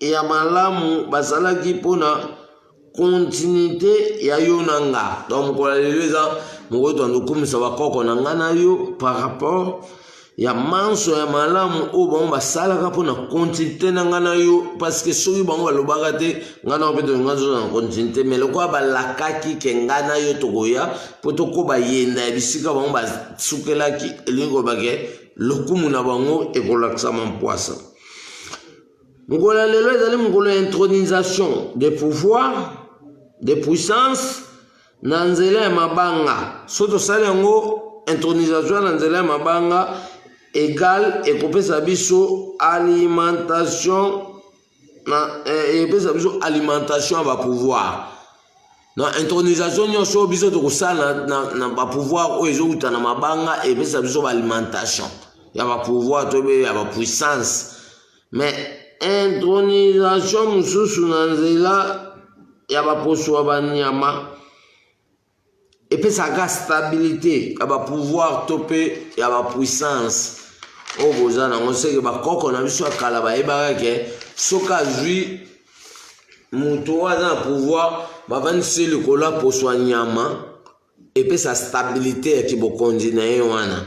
ya malamu bazalaki pona continuité ya yo nanga donc mukolo ya lelo eza mukolo to ndokumisa bakoko na ngana yo par rapport ya manso ya malamu o bango basalaka mpona continuité na nga na yo parce que soki bango balobaka te nga na mpe tolinga nzoto na continuité mais lokola balakaki ke nga na yo tokoya mpo tokoba yenda ya bisika bango basukelaki elingi kobake lokumu na bango ekolakisama mpwasa. Mokolo ya lelo ezali mokolo ya intronisation des pouvoirs des puissances na nzela ya mabanga. So tosali yango intronisation na nzela ya mabanga égal ekopesa biso alimentation alimentation ya bapouvoir. Na intronisation nyonso biso tokosala na bapouvoir oyo ezowuta na mabanga epesa biso baalimentation ya bapouvoir to be ya bapuissance. Mais intronisation mosusu na nzela ya baposo ya banyama epesaka stabilité ya bapouvoir to mpe ya bapuissance oyo boza nango seke bakoko na biso ya kala bayebaka ke soki azwi moto oyo aza na pouvoir bavandisi likolo ya poso ya nyama epesa stabilité ya kibokonzi na ye wana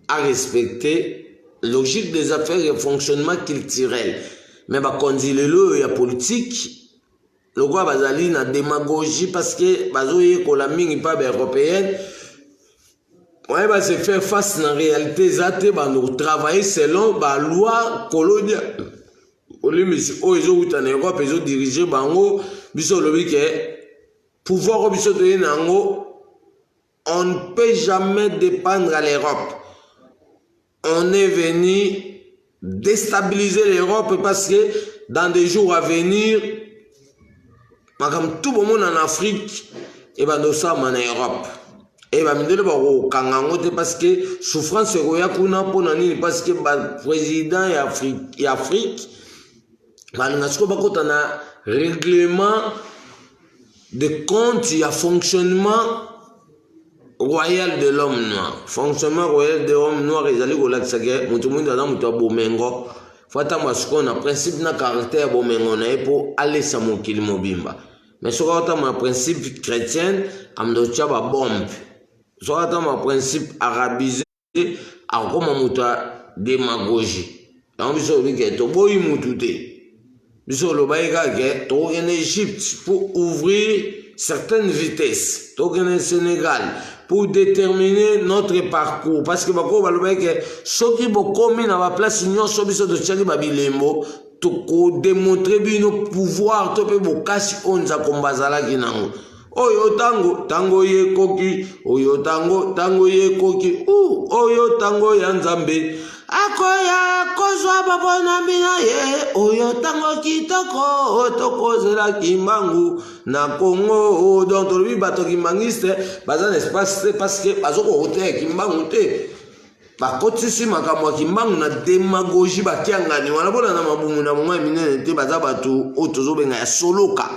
arespecte logique des affaires et fonctionnement culturel. Mais bakonzi lelo ya politique lokola bazali na démagogie parce que bazoyekola mingi pa baeuropéenne ouais, bah, se faire face na réalité zate bando travailler selon ba loi coloniale olimisi o ezowuta na Europe ezodirige bango biso lobi ke pouvoir biso toye nango on ne peut jamais dépendre à l'Europe. On est venu déstabiliser l'Europe parce que dans des jours à venir, comme tout le monde en Afrique, et ben nous sommes en Europe. Et ben nous devons parce que souffrance est parce que le président et Afrique, nous avons un règlement de compte, il y a fonctionnement royal de l'homme noir. Fonctionnement royal de l'homme noir, ils allaient au lac Sagé, Moutoumouin dans Moutou Bomengo. Fata Maskon a principe na caractère Bomengo na pour aller sa mokili mobimba. Mais ce qu'on a un principe chrétien, amdocha ba bombe. Ce qu'on a un principe arabisé, a comme mouta démagogie. Donc biso bike to boyi moutouté. Biso lo baïga ke to en Égypte pour ouvrir certaines vitesses. To en Sénégal pour déterminer notre parcours parce que bako baloba ke soki bokomi na ba place nyonso biso to tchaki babilembo to ko démontrer bino pouvoir to pe bokasi onza kombazala kinango oyo tango ye koki oyo tango ye koki oyo tango ya nzambe akoya kozwa babona mina ye oyo tango kitoko tokozela kimbangu na Congo donc tolobi bato kimbangiste baza na espace parce que bazoko hotel kimbangu te bakotisi makambo ya kimbangu na démagogie bakiangani wana bona na mabumu na monga minene te baza bato oyo tozobenga ya soloka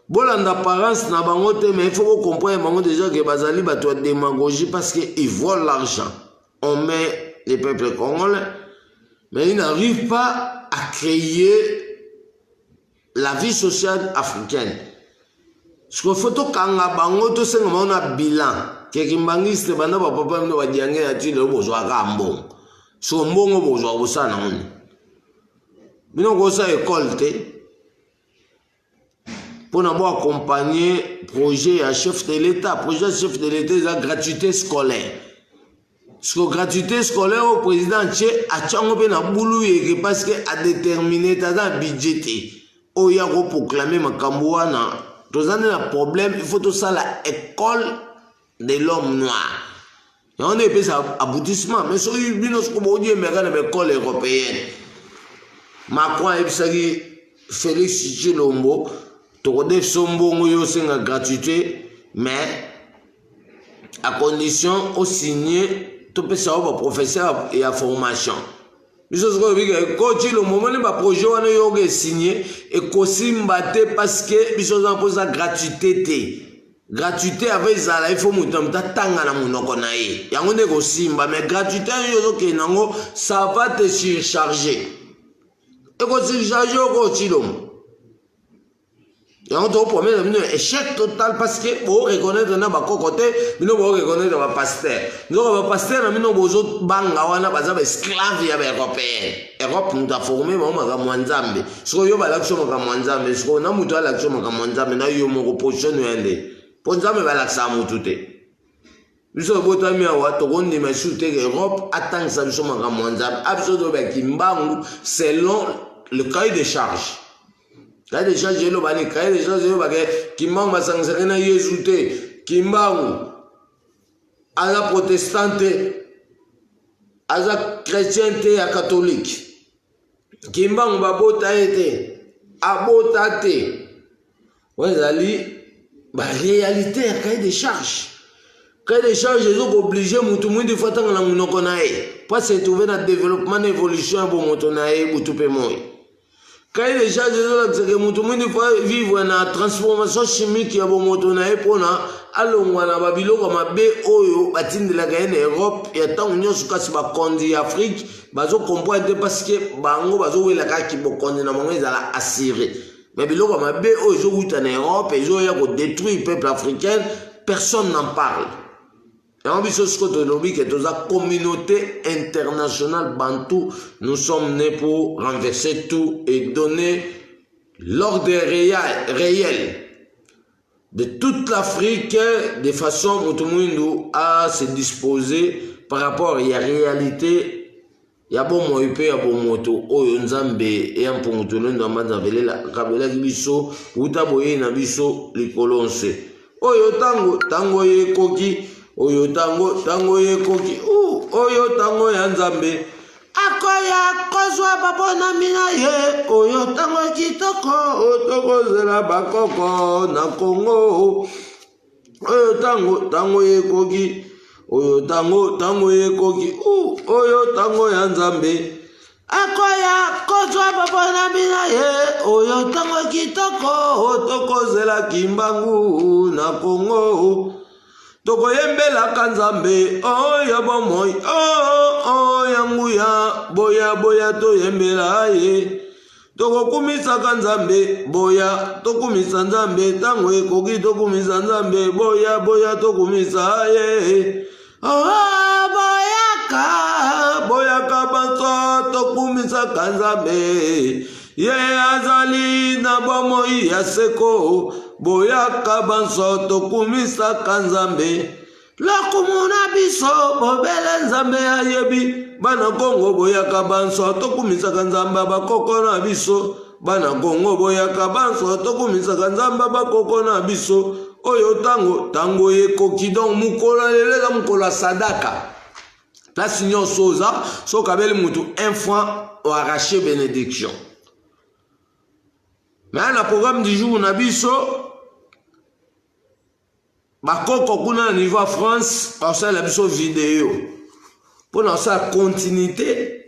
bolanda apparence na bango te mais il faut comprendre bango déjà que bazali bato ya démagogie parce que ils volent l'argent. On met les peuples congolais, mais ils n'arrivent pas à créer la vie sociale africaine. Ce qu'il faut que kanga bango to senga mona bilan ke kimbangiste bana ba papa ndo badiange ya tilo bozwa ka mbongo. So mbongo bozwa bosana on. Bino ko sa école te. Pour n'avoir accompagné projet à chef de l'État, projet chef de l'État la gratuité scolaire. Parce que gratuité scolaire au président a tchangope na boulou parce que a déterminé ta budget o ya ko proclamer makambo wana tozana na problème il faut tout ça la école de l'homme noir. Et on est fait aboutissement mais so bino ko bodie meka na école européenne. Macron et bisaki Félix Tshilombo to def sombongo yo senga gratuité mais à condition au signer tout peut savoir professeur et à formation. Biso ko biga coach le moment le projet wana yo ke signé et kosimbate parce que biso za posa gratuité té. Gratuité avec ça il faut mutam tanga na munoko na ye. Yango ne ko simba mais gratuité yo zo ke nango ça va te surcharger. Et ko surcharger ko chilo. on te promet un échec total parce que vous reconnaissez dans ba côté nous vous reconnaissez dans ba pasteur nous ba pasteur nous bozo banga wana baza esclave ya européen Europe nous a formé mama mwanzambe so yo ba l'action maka mwanzambe so na mutu ala l'action maka mwanzambe na yo mo position yende ponzambe ba l'action mutu te biso botami awa to kondi masute Europe attend ça biso maka mwanzambe absolument ba kimbangu selon le cahier de charge. Cahier de charge, je l'ai cahier de charge, je l'ai Kimbangu Masangsarena Yezute, Kimbangu, Aza protestante, Aza chrétienne, à catholique. Kimbangu Babota ete, Abota te. Ouais, Zali, réalité, cahier de charge. Cahier de charge, je suis obligé, tout le monde faut attendre la monoconae. Pas se trouver dans le développement, l'évolution, pour motonae, pour tout le monde. Quand il est déjà que tout le monde faut vivre dans la transformation chimique qui a bon motonae pour na alongwana babilo comme be oyo batinde la gaine Europe et tant union sukasi ba kondi Afrique bazo comprendre parce que bango bazo wela ka ki bokondi na mongo ezala assuré mais bilo comme be oyo zo wuta na Europe et zo ya ko détruire peuple africain personne n'en parle. Et en plus, que la communauté internationale bantou, nous sommes nés pour renverser tout et donner l'ordre réel de toute l'Afrique de façon où tout le monde a se disposer par rapport à la réalité. Il y a bon moyen, il y a bon moto, oyo nzambe et un pongotono ndamba la kabela biso, utaboye na biso likolonse. Oyo tango ye koki. Oyo tango ye koki oyo tango ya nzambe akoya kozwa babona mina ye oyo tango kitoko otokozela bakoko na Congo oyo tango ye koki oyo tango ye koki oyo tango ya nzambe akoya kozwa babona mina ye oyo tango kitoko otokozela kimbangu na Congo Toko yembela kanzambe, oh ya bomoi, oh yanguya, boya to yembela ye. Toko kumisa kanzambe, boya to kumisa nzambe, tango ekoki to kumisa nzambe, boya to kumisa ye. Oh boya ka banso to kumisa kanzambe. Ye azali na bomoi ya seko. Boya kabanso to kumisa kanzambe la kumuna biso bobele nzambe ayebi bana Congo boya kabanso to kumisa kanzamba bakoko na biso bana Congo boya kabanso to kumisa kanzamba bakoko na biso oyo tango ye koki donc mukola lelela mukola sadaka place union soza so kabeli mutu un franc au arraché bénédiction mais le programme du jour na biso bakoko kuna niveau France parce que la biso vidéo pour dans sa continuité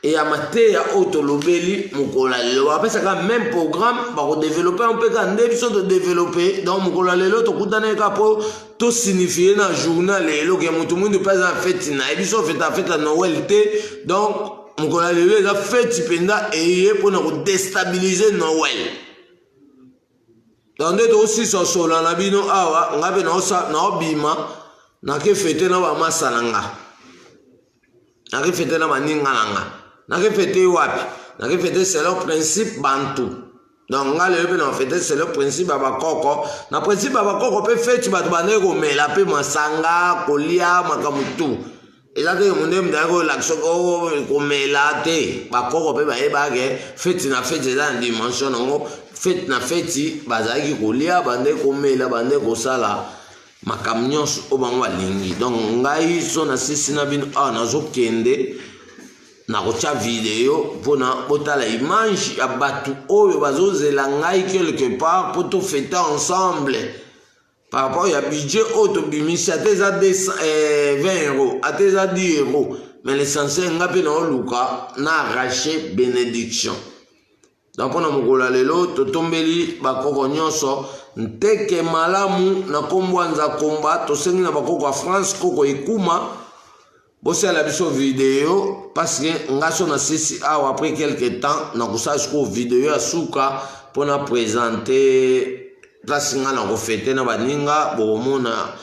et à mater ya autolobeli mukola lelo après ça quand même programme pour développer un peu quand biso de développer donc mukola lelo to kutana ka po to signifier na journal lelo que tout le monde pas en fête na biso fête à Noël té donc mukola lelo la fête penda et pour nous déstabiliser Noël. Dans aussi so sola na bino awa ngabe na osa na obima na ke fete na ba masalanga na ke fete na maninga nanga na ke fete wapi na ke fete c'est le principe bantu donc ngale be na fete c'est le principe ba koko na principe ba koko pe fete ba bane ko mela pe masanga kolia makamutu ela ke munde mdako l'action ko mela te ba koko pe ba e ba ke fete na fete dans dimension ngo fête na fête bazaki kolia bande komela bande kosala makamnyos obango balingi donc ngai so na sisi na bino nazo kende na kocha video pona botala image ya batu oyo bazozela ngai quelque part pour tout fêter ensemble par rapport à budget auto bimisi ateza 20 euros ateza 10 euros mais l'essentiel ngapi na oluka na arraché bénédiction. Donc on a mukola lelo totombeli bakoko nyonso nteke malamu na kombwanza komba tosengi na bakoko a France koko ekuma bosia la biso vidéo parce que ngaso na sisi awa après quelque temps na kusashiko vidéo asuka pour nous présenter place nga na refete na baninga bomona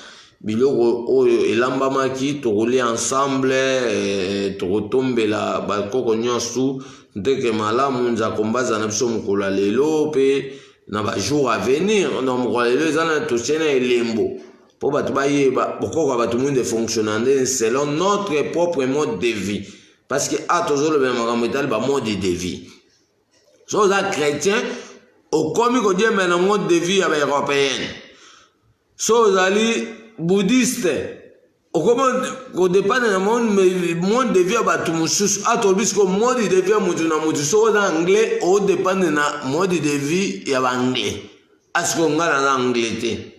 biloko oyo elambamaki tokoli ensemble tokotombela bakoko nyonso ndeke malamu nzako mbaza na biso mokolo lelo pe na ba jour à venir na mokolo lelo eza na tosiena elembo po bato bayeba bokoko bato monde fonctionnande selon notre propre mode de vie parce que tozoloba makambo etali ba mode de vie so oza chrétien okomi kodie mena mode de vie ya ba européenne so ozali bouddhiste au dépend de monde de vie à Batumusus, à Tolbisco, mode de vie à Mutunamutu, so anglais, au dépend de mode de vie à anglais. À ce qu'on a en anglais,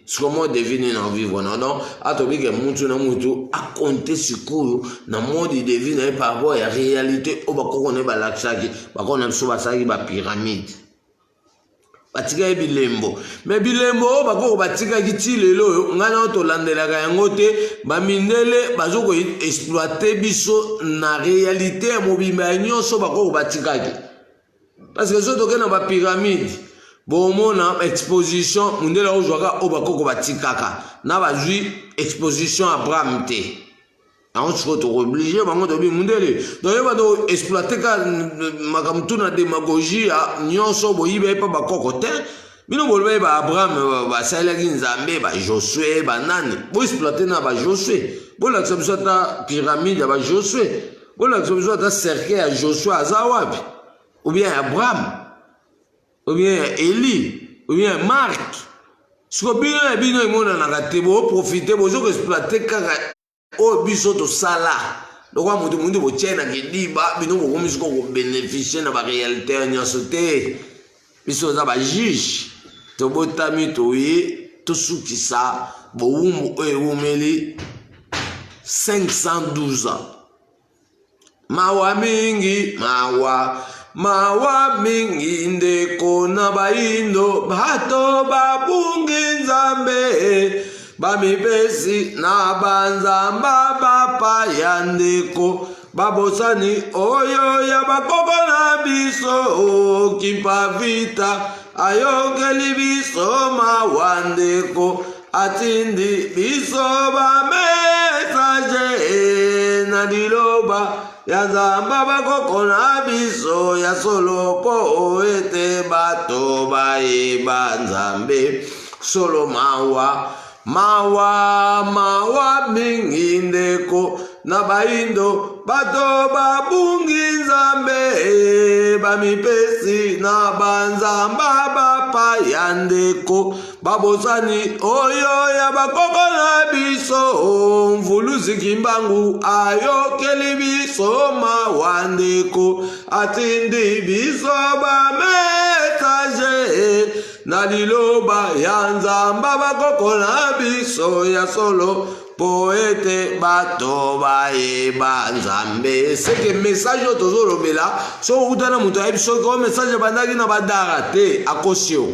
ce qu'on mode de vie n'a vivre, non, à Tolbisco, Mutunamutu, à compter sur coup, na mode de vie n'a pas rapport à la réalité, au bako on est balachaki, bako on a soubasaki, ba pyramide. Batika bilembo mais bilembo bako batika kiti lelo ngana to landelaka yango te bamindele bazoko exploiter biso na réalité ya mobimba nyonso bako batika ki parce que so tokena ba pyramide bomona exposition mundela ozwaka o bako batikaka na bazui exposition Abraham te on se retrouve obligé bango to bi mundele donc ba do exploiter ka makamtu na démagogie nyonso boyibe pa bakoko te bino bolbe ba Abraham ba salaki nzambe ba Josué ba nani bo exploiter na ba Josué bo la biso ta pyramide ya ba Josué bo la biso ta cercle ya Josué azawabi ou bien Abraham ou bien Élie ou bien Marc ce que bino imona na katebo profiter bozo exploiter kaka o biso to sala lokwa mutu mundu bo chena kidiba bino ko komisiko ko bénéficier na ba réalité nyonso te biso za ba juge to botami to ye to sukisa bo wumu umeli 512 ans mawa mingi mawa mingi ndeko na baindo bato babungi nzambe bamipesi na banzamba bapa ya ndeko babosani oyo ya bakoko na biso kimpavita ayokeli biso mawa ndeko atindi biso bamesaje na liloba ya nzamba bakoko na biso ya solo po ete bato bayeba nzambe solo mawa mingi ndeko na baindo bato babungi nzambe bamipesi na banzamba bapa ya ndeko babosani oyo ya bakoko na biso mvuluzi kimbangu ayokeli biso mawa ndeko atindi biso bametaje na liloba ya nzamba bakoko na biso ya solo poete bato bayeba nzambe seke message tozolobela so utana mutu ayebi soki o message bandaki na badara te akosio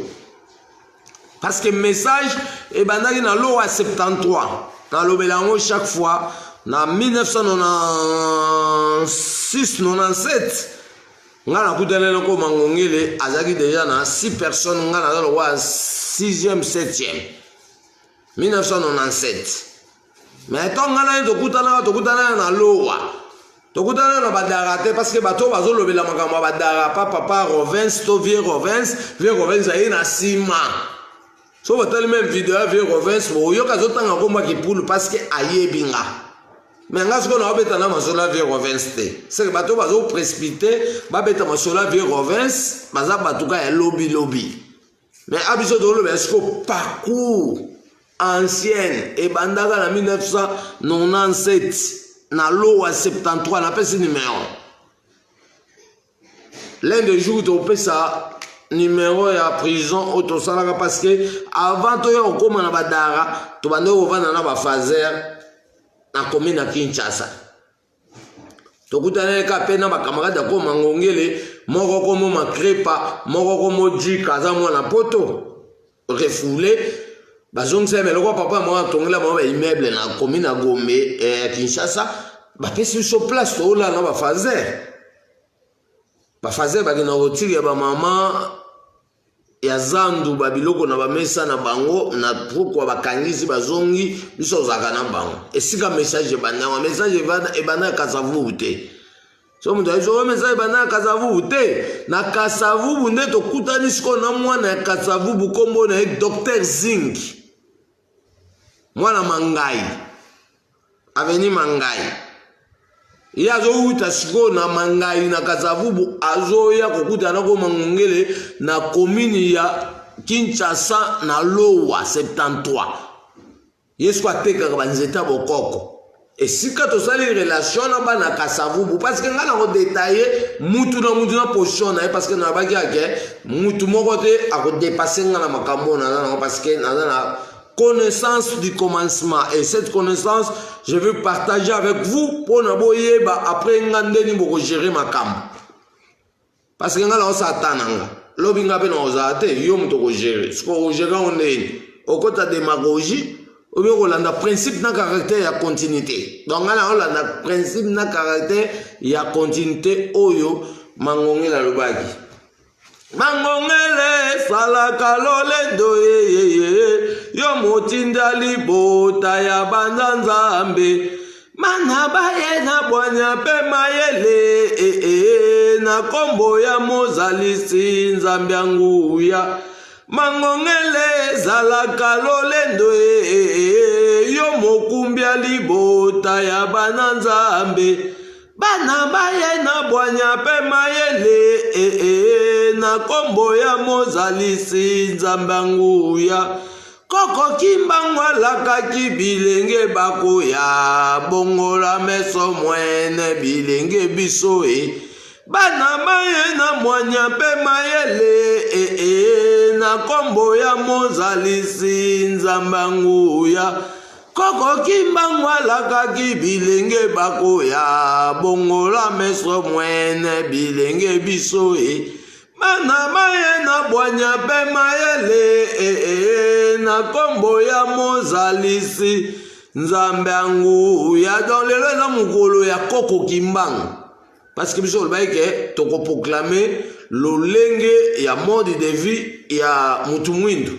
parce que message ebandaki na lowa 73 nalobela yango chaque fois na 1996-97 nga nakutana ko mangongele azaki déjà na 6 personnes nga na lo wa 6e 7e 1997 mais tant nga na tokutana na lowa tokutana na badara parce que bato bazolobela makambo badara papa Rovens to vieux Rovens ayi na sima so batali même vidéo vieux Rovens bo yoka zotanga komba ki poule parce que ayebinga mais nga siko na obeta na masola vieux Rovens te c'est que bato bazo précipiter babeta masola vieux Rovens baza batuka ya lobby mais abiso dolo be siko parcours ancienne et bandaka na 1997 na lowa 73 na pesi numéro l'un des jours to pesa numéro ya prison autosalaka parce que avant to ya okoma na badara to bande ovana na ba fazer na commune na Kinshasa tokutana ka pena ba camarade ko mangongele moko komo makrepa moko komo jika za mwana poto refoulé bazongisa meloko papa mwa tongela mwa immeuble na commune na Gombe Kinshasa ba pesi so place to la na ba fazer bakina otiri ya ba mama ya zandu babiloko na bamesa na bango na pourquoi bakangisi bazongi biso zaka na bango esika message bana message ebana kasavubu te so mutu ayiso message bana kasavubu te na kasavubu nde tokutani siko na mwana ya kasavubu kombo na Dr Zing mwana Mangai aveni Mangai iya azouta siko na Mangai na kasavubu azoya kokutana ko Mangongele na commune ya Kinshasa na Lowa 73 yesu ateka banzeta bokoko esika tosali relation na bana kasavubu parce que ngana ko détailler mutu na position na parce que na baki ake mutu moko te ako dépasser ngana makambo na parce que na connaissance du commencement et cette connaissance je veux partager avec vous pour na boyeba après ngandeni boko gérer makambo parce que ngana osatananga lobi ngabe na ozate yo muto ko gérer ce ko gérer on est au côté démagogie ou bien on a principe na caractère ya continuité donc ngana on a principe na caractère ya continuité oyo Mangongela lobaki Mangongele salaka lolendo yo motinda libota ya banzanzambe mana baye na bwanya pe mayele na kombo ya mozalisi nzambe anguya Mangongele salaka lolendo yo mokumbia libota ya banzambe bana baye na bwanya pe mayele na kombo ya mozalisi nzambanguya koko kimbango lakaki bilenge bakoya bongola meso mwene bilenge biso bana baye na bwanya pe mayele na kombo ya mozalisi nzambanguya koko kimbango lakaki bilenge bakoya bongola meso mwene bilenge biso bana baye na bwanya pe mayele na kombo ya mozalisi nzambe anguya dans lelo na mukolo ya koko kimbango parce que biso lobaike toko proclamer lolenge ya mode de vie ya mutu mwindu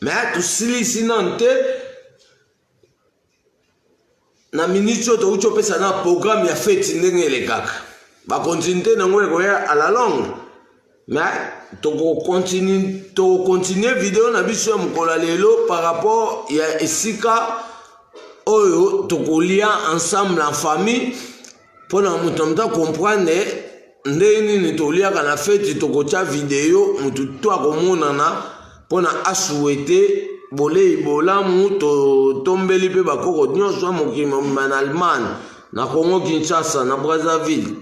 mais tusilisi nante na minitio to ucho pesa na programme ya fête ndenge elekaka ba continuer na ngwe ko ya à la longue mais to continuer vidéo na biso mukola lelo par rapport ya esika oyo to kolia ensemble en famille pour na mutomta comprendre ndeni ni to lia kana fête to kocha vidéo mutu to akomona na pour na asouhaiter bolei bolamu to tombeli pe bakoko nyonso mokili en Allemagne na Congo Kinshasa na Brazzaville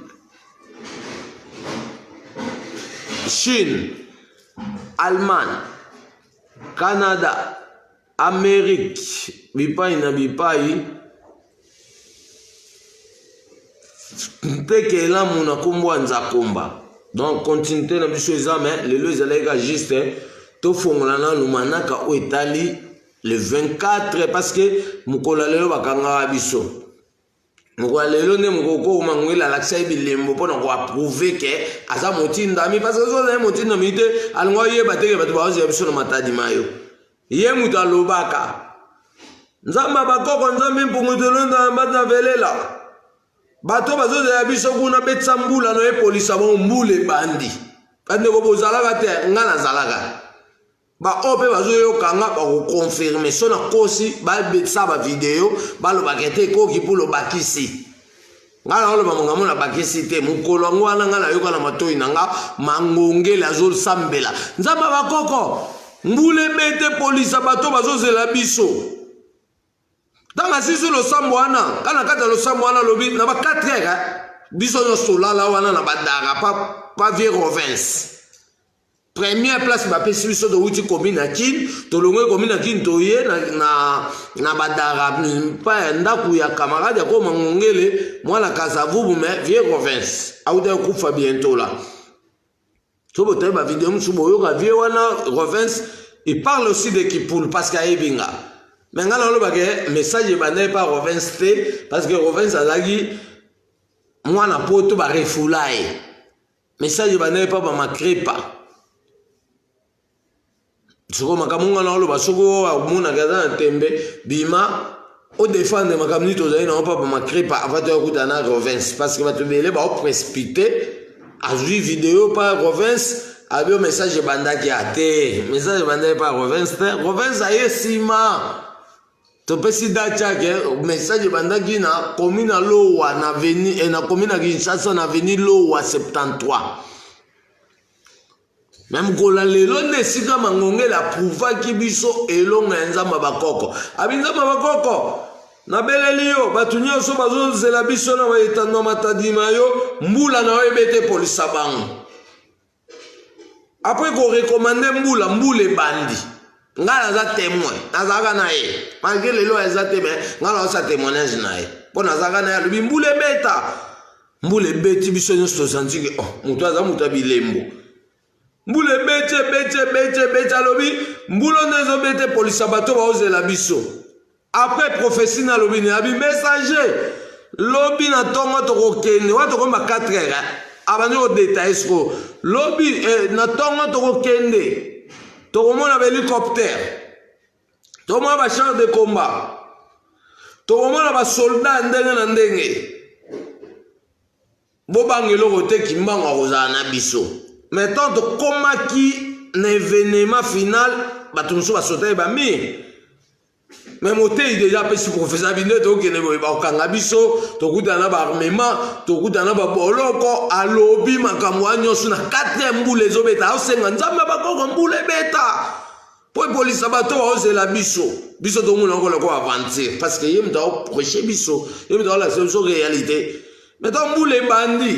Chine Allemagne Canada Amérique bipai na bipai peke la muna kombo nzakomba donc continuité na biso examen lelo ezaleka juste to fongola na lumanaka o etali le 24 parce que mukola lelo bakanga biso mukola lelo ne mukoko Mangongela lakisa bilembo pona ko approuver que aza motinda mi parce que zo na motinda mi te alngo yeba teke bato ba ozi biso na matadi mayo ye muta lobaka nzamba bakoko nzambe mpungutelo na mbata velela bato bazo ya biso kuna betsambula no epolisa bo mbule bandi ande ko bozalaka te ngana zalaka ba ope bazo yo kanga ba ko confirmer so na kosi ba betsa ba video ba lo bakete ko ki pulo bakisi ngala lo mamunga mona bakisi te mukolo ngwana ngala yo kana matoi nanga Mangongela azol sambela nzamba bakoko mbule bete polisa bato bazo zela biso Dans sisu lo samwana kana kata lo samwana lobi na ba 4 heures biso no solala wana na badara pa vie province première place ba pesi biso do uti commune akin to longwe commune akin to ye na badara pa ndaku ya camarade ko Mangongele mwana Kasavubu mais vie province aude kufa bientôt là to bote ba vidéo msubo yo ka vie wana province il parle aussi de Kipul parce qu'à Ebinga mais ngala lo bagé message banay pas Province parce que Province azaki mwana poto ba refulai message banay pas ba makrepa soko makamunga na oloba soko amuna kaza na tembe bima o défendre makamni tozali na papa makrepa avant de kuta na province parce que bato belé ba précipité a vu vidéo par province a vu message bandaki até message bandaki par province aye sima to pesi dacha ke message bandaki na commune Lowa na veni na commune Kinshasa na veni Lowa 73 même kola lelo nesika mangonge la prouva ki biso elonga nzamba bakoko abinzamba bakoko na beleli yo batu nyonso bazozela biso na baetano matadima yo mbula na oyebete polisa bango après ko recommander mbula ebandi ngala za témoin nazaka na ye malgré lelo eza témoin ngala sa témoignage na ye po nazaka na ye lobi mbula ebeti biso nyonso tosanti ke mutu aza mutu abilembo mbule bete alobi mbulo nezo bete polisa bato baozela biso après prophétie na lobi ne abi messager lobi na tongo tokokende wa tokomba 4 heures abandi o détail sko lobi na tongo tokokende tokomona hélicoptère tokomona ba char de combat tokomona ba soldat ndenge na ndenge bobangelo kote kimbanga kozala na biso. Mais tant que comment qui l'événement final, batumso va sauter bami. Mais moté déjà petit professeur binde to ke ne ba okanga biso to kutana ba armement to kutana ba boloko alobi makamwa nyoso na 4e mbule zo beta osenga nzamba ba ko mbule beta. Po police ba to ozela biso to mona ko ko avancer parce que yem ta prêcher biso yem ta la seule réalité. Mais tant mbule bandi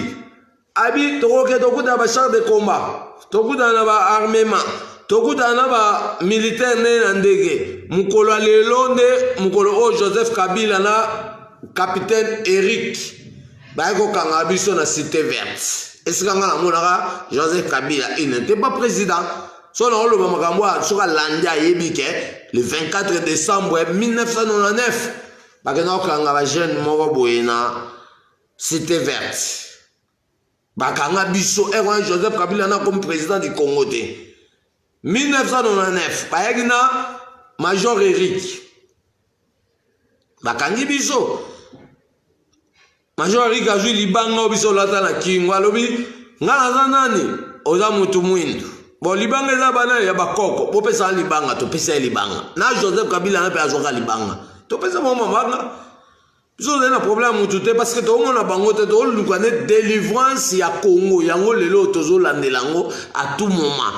abi tokoke tokuta ba char de combat tokuta na ba armement tokuta na ba militaire ne na ndege mukolo lelo nde mukolo o Joseph Kabila na capitaine Eric ba ko kanga biso na cité verte est-ce que ngala monaka Joseph Kabila il n'était pas président so na oloba makambo soka landia yebike le 24 décembre 1999 ba ke na kanga ba jeune moko boyena cité verte. Bakanga biso Erwan Joseph Kabila na comme président du Congo 1999 bayagina Major Eric bakangi biso Major Eric azui libanga biso lata na kingwa lobi ngana za nani oza mutu mwindu bo libanga za bana ya bakoko bo pesa libanga to pesa libanga na Joseph Kabila na pe azoka libanga to pesa mama manga. Nous avons un problème parce que tout le monde a une délivrance à Congo. Il y a à tout moment.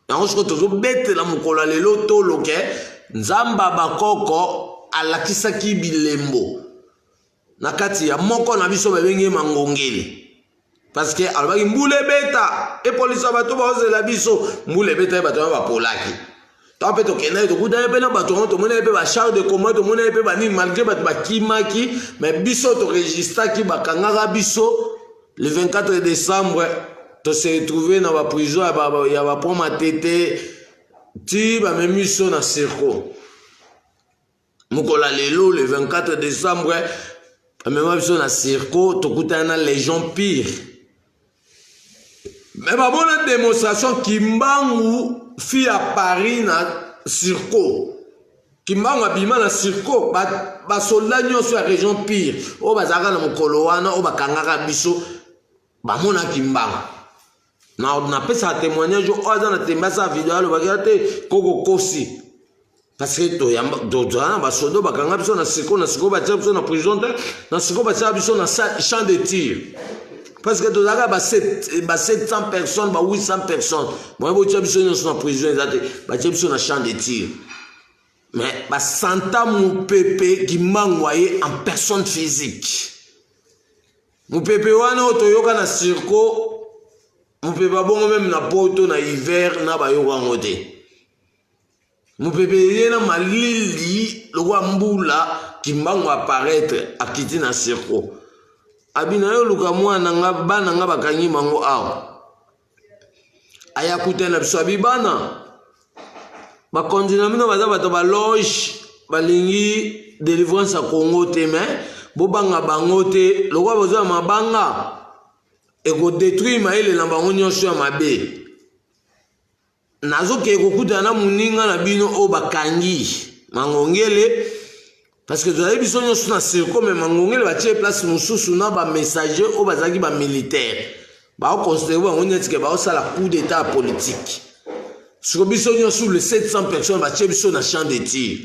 Il y a la mukola lelo to loke nzamba bakoko alakisaki bilembo. Nakati ya moko na biso bebenge mangongeli. Parce que alobaki mbule beta et police bato bazela biso mbule beta bato ba polaki. Tant que tu es là, tu char de combat, tu malgré kimaki, mais biso to registre qui bakangara biso le 24 décembre, tu s'est retrouvé dans la prison, il y a pas ma tête, tu vas même biso na circo. Mukola lelo le 24 décembre, même biso na circo, tu kutana les gens pires. Mais ba bonne démonstration Kimbangu fi à Paris na circo. Kimbangu abima na circo ba soldat nyonso ya région pire. O bazaka na mokolo wana o bakangaka biso ba mona Kimbangu. Na pesa témoignage o azana tembasa vidéo lo bakate koko kosi. Parce que to yamba do ba soldat bakanga biso na circo ba tia biso na prison na circo ba tia biso na champ de tir. Parce que tu as 700 personnes, 800 personnes. Moi, je suis en prison, je suis en champ de tir. Mais Santa mon pépé qui m'a envoyé en personne physique. Mon pépé, on a circo. Mon pépé, bon, même na poto, na hiver, na bayo wangote. Mon pépé, il y a ma lili, le roi Mboula, qui m'a apparaître à quitter na circo. Abina yo luka mwana nga bana nga bakangi mango awa aya kutela biso abibana bakondina mino baza bato ba loge balingi délivrance à Congo te mais bobanga bango te lokwa boza mabanga eko détruire maele na bango nyonso ya mabe nazo ke kokuta na muninga na bino o bakangi mangongele parce que tozali biso nyonso na circo mais mangongele batie place mosusu na ba messager o bazaki ba militaire ba considérer bango neti ke ba osala coup d'état politique siko biso nyonso les 700 personnes batie biso na champ de tir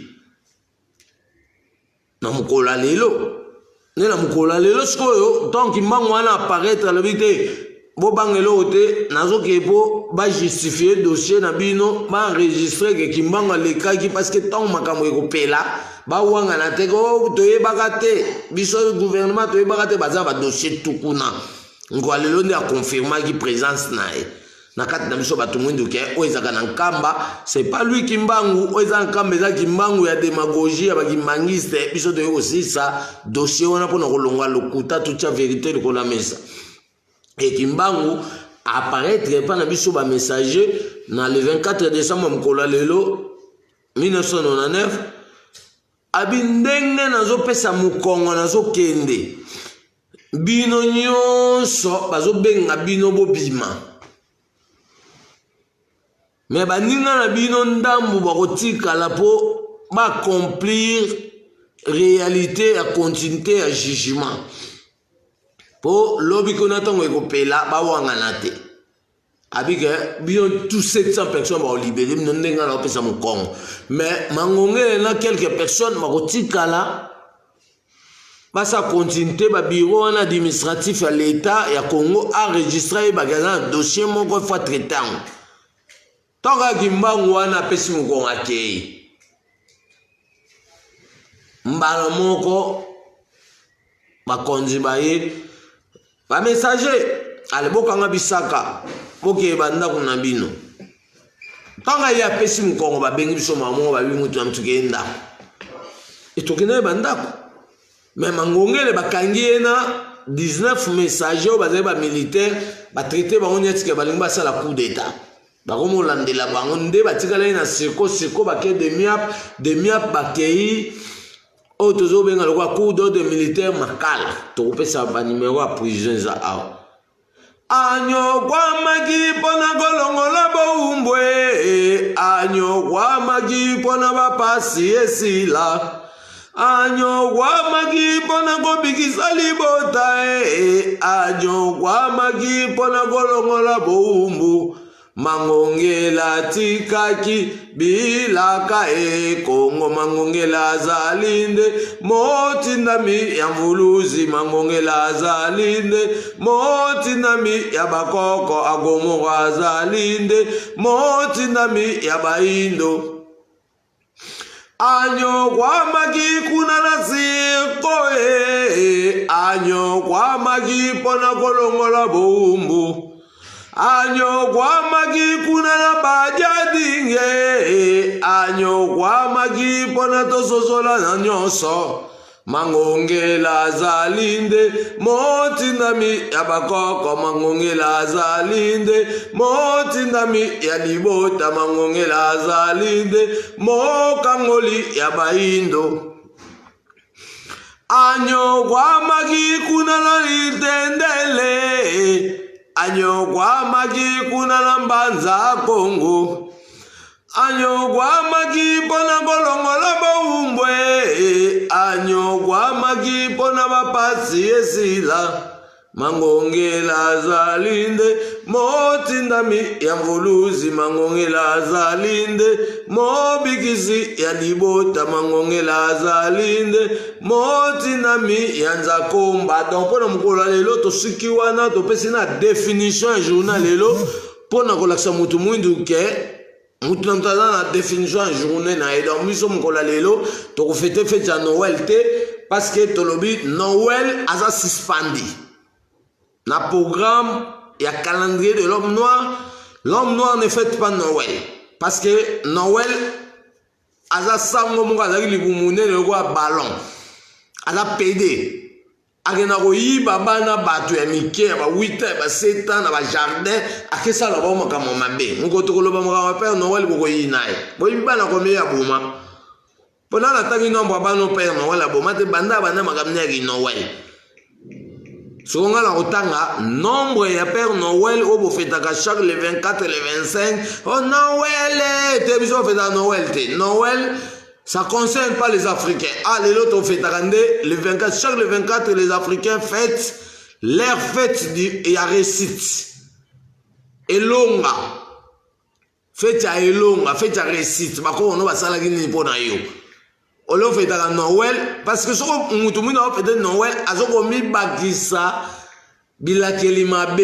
na mukola lelo ne na mukola lelo sikoyo donc mbango wana apparaître alobi te bo bangelo te nazo kepo ba justifier dossier na bino ba enregistrer ke kimbanga lekaki parce que tant makambo ekopela ba wanga na te ko toyebaka te biso gouvernement toyebaka te baza ba dossier tukuna ngwa lelo ndi a confirmer ki présence nae na kati na biso bato mwindo ke o ezaka na nkamba c'est pas lui kimbangu o eza nkamba eza kimbangu ya démagogie ya bakimbangiste biso toye kosisa dossier wana mpona kolonga lokuta tutya vérité likolo ya mesa et kimbangu apparaître pa na biso ba messager na le 24 décembre mkola lelo 1999 abi ndenge nazopesa mukongo nazokende bino nyonso bazobenga bino bobima mais baninga na bino ndambu bakotikala po baaccomplir réalité ya continuité ya jugement po lobi kona tango ekopela bawanga na te abike bino tous 700 personnes baolibere bino ndenge na opesa mukongo mais mangongele na quelques personnes bakotikala basa continuité ba bureau wana administratif ya l'état ya Congo enregistré bagaza dossier moko fa traitant tonga kimbangu wana pesi mukongo akei mbala moko bakonzi baye ba messager ale bokanga bisaka boke banda kuna bino tonga ya pesi mukongo babengi biso mamo babi mutu na mtukenda etokena bandako mais mangongele bakangi na 19 messagers bazali ba militaire ba traité bango nyetike balingi basala coup d'état bakomo landela bango nde batikala na siko bake de miap bakei o tozo benga lokwa coup d'ordre militaire makala tokopesa ba numéro ya prison za awa anyo kwa magi pona golongola boumbwe anyo kwa magi pona bapasi esila anyo kwa magi pona kobikisa libota anyo kwa magi pona golongola boumbu mangongela tikaki bilaka Kongo mangongela zalinde moti ndami ya mvuluzi mangongela zalinde moti ndami ya bakoko agomo zalinde moti ndami ya baindo anyo kwa magi kuna nasiko anyo kwa magi pona kolongola boumbu anyo kwa magi kuna na bajadinge anyo kwa magi pona tososola na nyoso mangongela zalinde moti ndami ya bakoko mangongela zalinde moti ndami ya libota mangongela zalinde mokangoli ya baindo anyo kwa magi kuna na litendele anyo kwa magi kuna na mbanza Kongo anyo kwa magi pona kolongola boumbwe anyo kwa magi pona bapasi esila mangongela zalinde moti ndami ya mvuluzi mangongela zalinde mobikisi ya libota mangongela zalinde moti ndami ya nzakomba donc pona mukolo lelo tosiki wana topesi na définition ya journal lelo pona kolakisa mutu mwindu ke mutu na mutaza na définition ya journée na donc miso mukolo lelo tokofete fete ya Noël te parce que tolobi Noël aza suspendi na programme et calendrier de l'homme noir ne fête pas Noël parce que Noël aza sango monga azaki libumune le roi ballon aza pédé akena koyiba bana bato ya mike ba 8 ans ba 7 ans na ba jardin akesala ba makambo mabe ngoko tokoloba makambo Père Noël bokoyi naye boyiba na komé ya boma pona na tangi nombo bana Père Noël aboma te banda makambo ya Noël Ce qu'on a la otanga, nombre ya Père Noël, au beau fête à chaque le 24 et le 25. Oh Noël, t'es besoin de faire Noël. Noël, ça ne concerne pas les Africains. Ah, les autres fêtent le 24, chaque le 24, les Africains fêtent leur fête et à récite. Elonga. Fête à Elonga, fête à récite. Bah, on va s'en aller pour naïo. On l'a fait à Noël, parce que ce qu'on a fait Noël, à ce qu'on a mis Bakissa, Bilakelima B.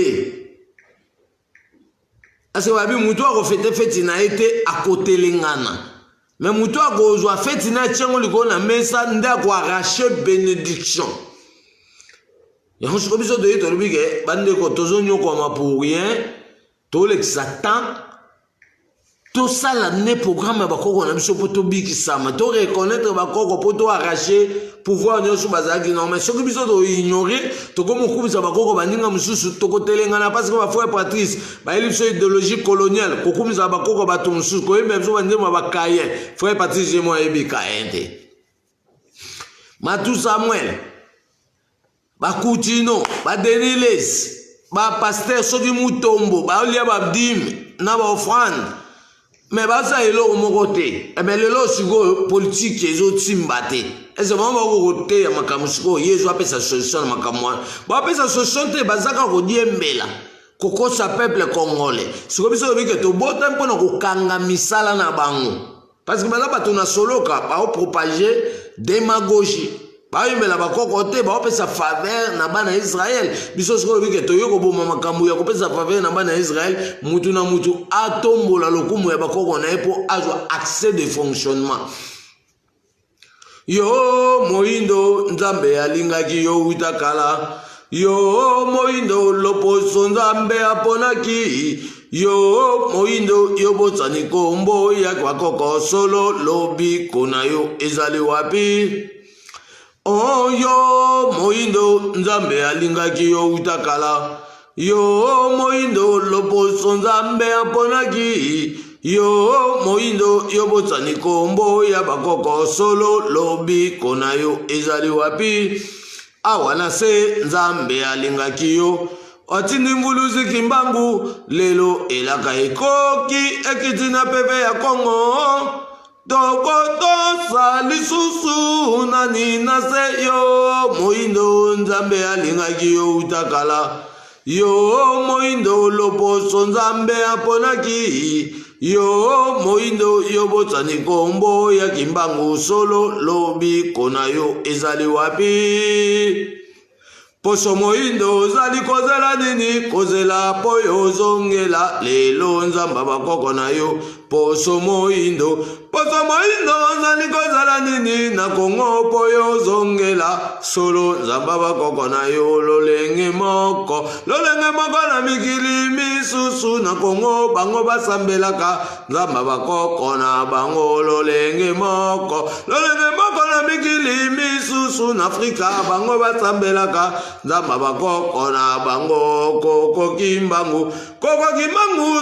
Parce que Moutou a fait fête, il a été à côté de l'Ingana. Mais Moutou a fait il a été à mesa nda ko arracher bénédiction. Ya on se biso de to bige bande ko tozonyo ko ma pour rien to le Satan tout ça l'année programme ba ko na biso poto biki sama to reconnaître ba ko poto arracher pouvoir nyo su bazaki non mais ce que biso to ignorer to ko mo kubisa ba ko baninga mususu to ko telengana parce que ba frère Patrice ba elipso idéologie coloniale ko kubisa ba ko ba to mususu ko même so bande ma ba kaye frère Patrice mo ebi kaende Matou Samuel ba Coutinho ba Deniles ba pasteur Soki Mutombo ba Olia Babdim na ba offrande mais baza elo mokote mais lelo siko politique ezo timbate ese mama kote ya makamusiko yezo apesa solution makamwa ba apesa solution te bazaka ko diembela kokosa peuple congolais siko biso bike to bota mpona ko kanga misala na bango parce que bala bato na soloka ba propager démagogie ba yimela ba kokote ba apesa faveur na bana Israël biso siko bike to yoko boma makambu ya kopesa faveur na bana Israël mutu na mutu atombola lokumu ya bakoko na epo azwa accès de fonctionnement yo moindo nzambe alingaki yo utakala yo moindo loposo nzambe aponaki yo moindo yo botsani kombo ya bakoko solo lobi kona yo ezali wapi oh yo moindo nzambe alingaki yo utakala yo moindo loposo nzambe aponaki yo moindo yo botsani kombo ya bakoko solo lobi kona yo ezali wapi awana se nzambe alingaki yo otindi mbuluzi kimbangu lelo elaka ekoki ekitina pepe ya Kongo tokotosa lisusu nani na se yo moindo nzambe alingaki yo utakala yo moindo loposo nzambe aponaki yo moindo yo botsani kombo ya kimbangu solo lobi kona yo ezali wapi poso moindo zali kozela nini kozela po yo zongela lelo nzamba bakoko na yo poso moindo zali kozela nini na Kongo po yo zongela solo nzamba bakoko na yo lolenge moko na mikili misusu na Kongo bango basambelaka nzamba bakoko na bango lolenge moko na mikili misusu na Afrika bango basambelaka nzamba bakoko na bango koko kimbangu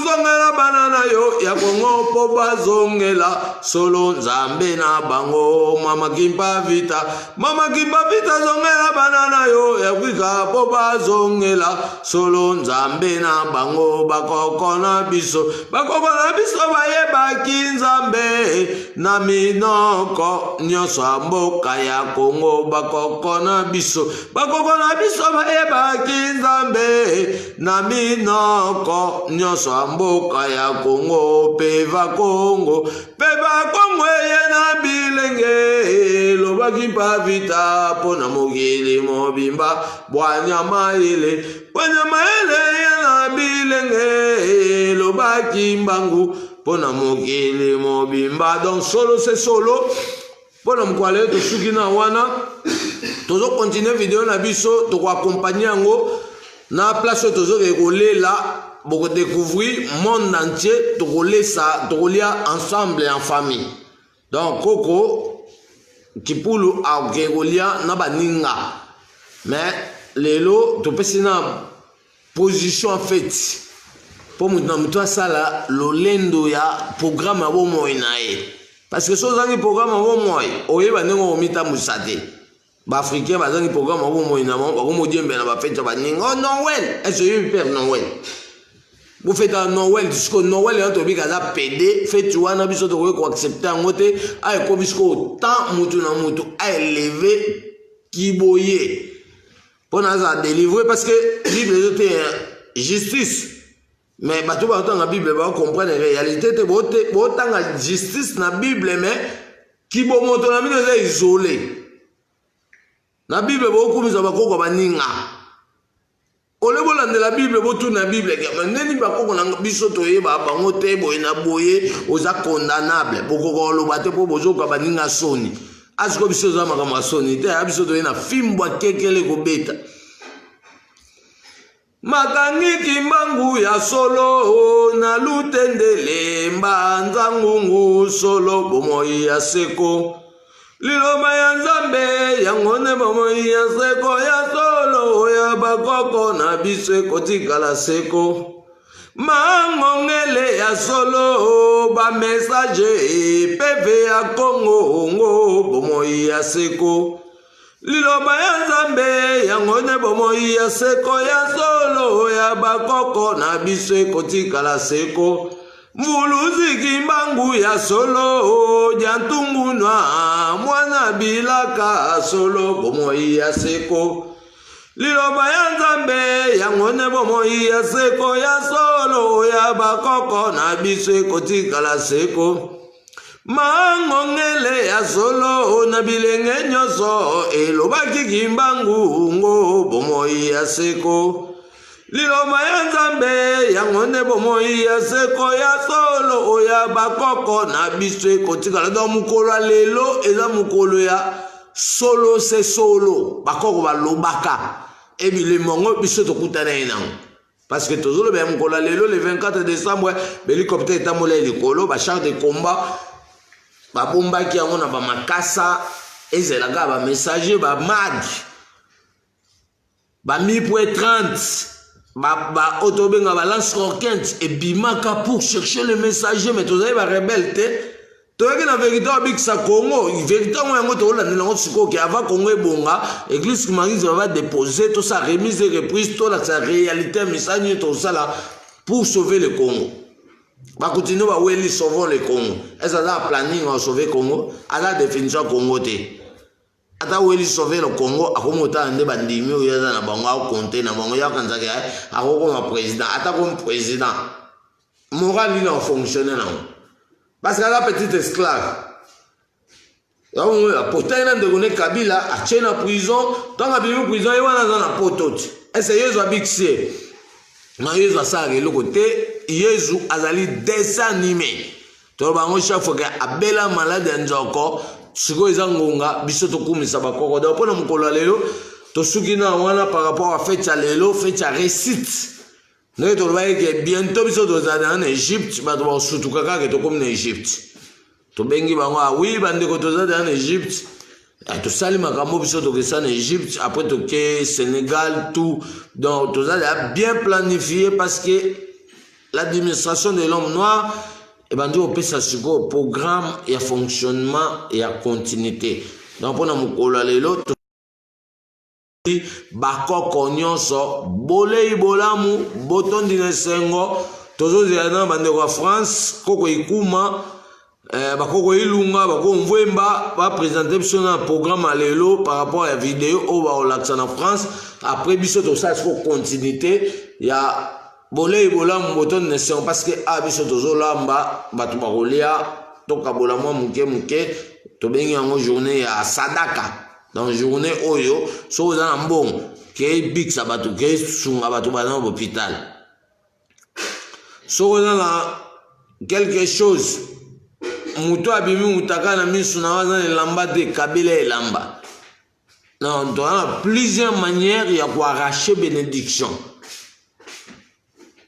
zongela banana yo ya Kongo po bazongela solo nzambe na bango mama kimpa vita zongela banana yo ya Afrika po bazongela solo nzambe na bango bakoko na biso bayebaki nzambe na minoko nyonso ya mboka ya Kongo bakoko na biso bayebaki nzambe na minoko nyonso ya mboka ya Kongo peva Kongo eye na bilenge lobaki mpa vita pona mokili mobimba bwanyama ele ye na bilenge lobaki mbangu pona mokili mobimba donc solo c'est solo pona mkwale to suki na wana tozo continuer vidéo na biso to ko accompagner yango na place tozo regolela beaucoup découvrir monde entier to kolesa to kolia ensemble en famille donc koko kipulu a regolia na baninga mais lelo to pesina position en fait pour mutu asala lolendo ya programme ya bomoi na ye parce que so zangi programme ya bomoi oyeba ndenge omita musate Africain bazangi programme ko moyina ko modiembe na ba fête ba ningo Noël est-ce que père Noël vous faites un Noël jusqu'au Noël et to bi kaza PD fête wana biso to ko accepter ngote ay ko bisko tant mutu na mutu ay élevé kiboye pour nous délivrer parce que Bible est justice mais bato ba dans la Bible ba comprendre la réalité te bote botanga justice na Bible mais kibo moto na mino est isolé. La Bible beaucoup mis abako ba ninga. Ole bolande la Bible botu na Bible ke neni bako na biso to yeba bango te boye na boye oza condamnable boko ko lo bate po bozo ka baninga soni. Asko biso za makama soni te abiso to na fimbwa kekele ko beta. Makangi kimbangu ya solo na lutendele mbanza ngungu solo bomoi ya seko. Liloma ya nzambe yangone bomoi ya seko ya solo ya bakoko na biswe kotikala seko. Mangongele ya solo ba message peve ya Congo ngo bomoi ya seko. Liloma ya nzambe yangone bomoi ya seko ya solo ya bakoko na biswe kotikala seko. Mvuluzi kimbangu ya solo jantungunwa mwana bilaka solo bomoi ya seko. Liloma ya nzambe yangone bomoi ya seko ya solo ya bakoko na biswe kotikala seko. Mangongele ya solo na bilenge nyoso elobaki kimbangu ngo bomoi ya seko. Liloma ya nzambe yangone bomoi ya seko ya solo oya bakoko na biswe kotikala do mukolo lelo eza mukolo ya solo se solo bakoko balobaka ebile mongo biso tokutana enango parce que tozolo be mukolo lelo le 24 décembre l'hélicoptère etamola likolo ba char de combat ba bombaki yango na ba makasa ezelaka ba messager ba mag ba 1030 ba autobenga ba lance roquette et bimaka pour chercher le messager mais tous ba rebelle te to yaki na vérité abik sa Congo vérité ngo yango to la nela ngo siko ke avant Congo ebonga église qui marie va déposer tout ça remise et reprise tout la sa réalité message tout ça là pour sauver le Congo ba continuer ba weli sauvons le Congo est ça la planning à sauver Congo à la définition Congo te ata weli sauver le Congo akomota ande bandimi o yaza na bango a compter na bango ya kanza ke akoma président ata comme président moral il en fonctionner là parce que la petite esclave donc la potena de gone Kabila a chena prison tant a bimu prison e wana na potot essayer zo bixer na yezu asare le côté yezu azali dessin animé to bango chaque fois que abela malade nzoko siko izangonga biso to kumisa bakoko do pona mukolo lelo to sukina wana par rapport à fête ya lelo fête ya récite ne to ba ke bientôt biso to za en Égypte ba to sutu kaka ke to comme en Égypte to bengi bango oui bande ko to za en Égypte to sali makambo biso to ke ça en Égypte après to ke Sénégal tout donc to za bien planifié parce que l'administration de l'homme noir et ben on peut s'assurer au programme et à fonctionnement et à continuité donc pour nous kola lelo bakoko nyonso bolei bolamu botondi na sengo tozo zana bande ko France koko ikuma bakoko ilunga bako mvemba ba présenter biso na programme lelo par rapport à la vidéo au ba olaxa na France après biso to ça faut continuité ya bolei bolamu boton nation parce que abiso tozolamba batu bakolia toka bolamu muke muke to bengi yango journée ya sadaka dans journée oyo so za mbongo ke big sabatu ke sunga batu bana hôpital so na quelque chose muto abimi mutaka na misu na waza lamba de Kabila elamba non on a plusieurs manières ya ko arracher bénédiction.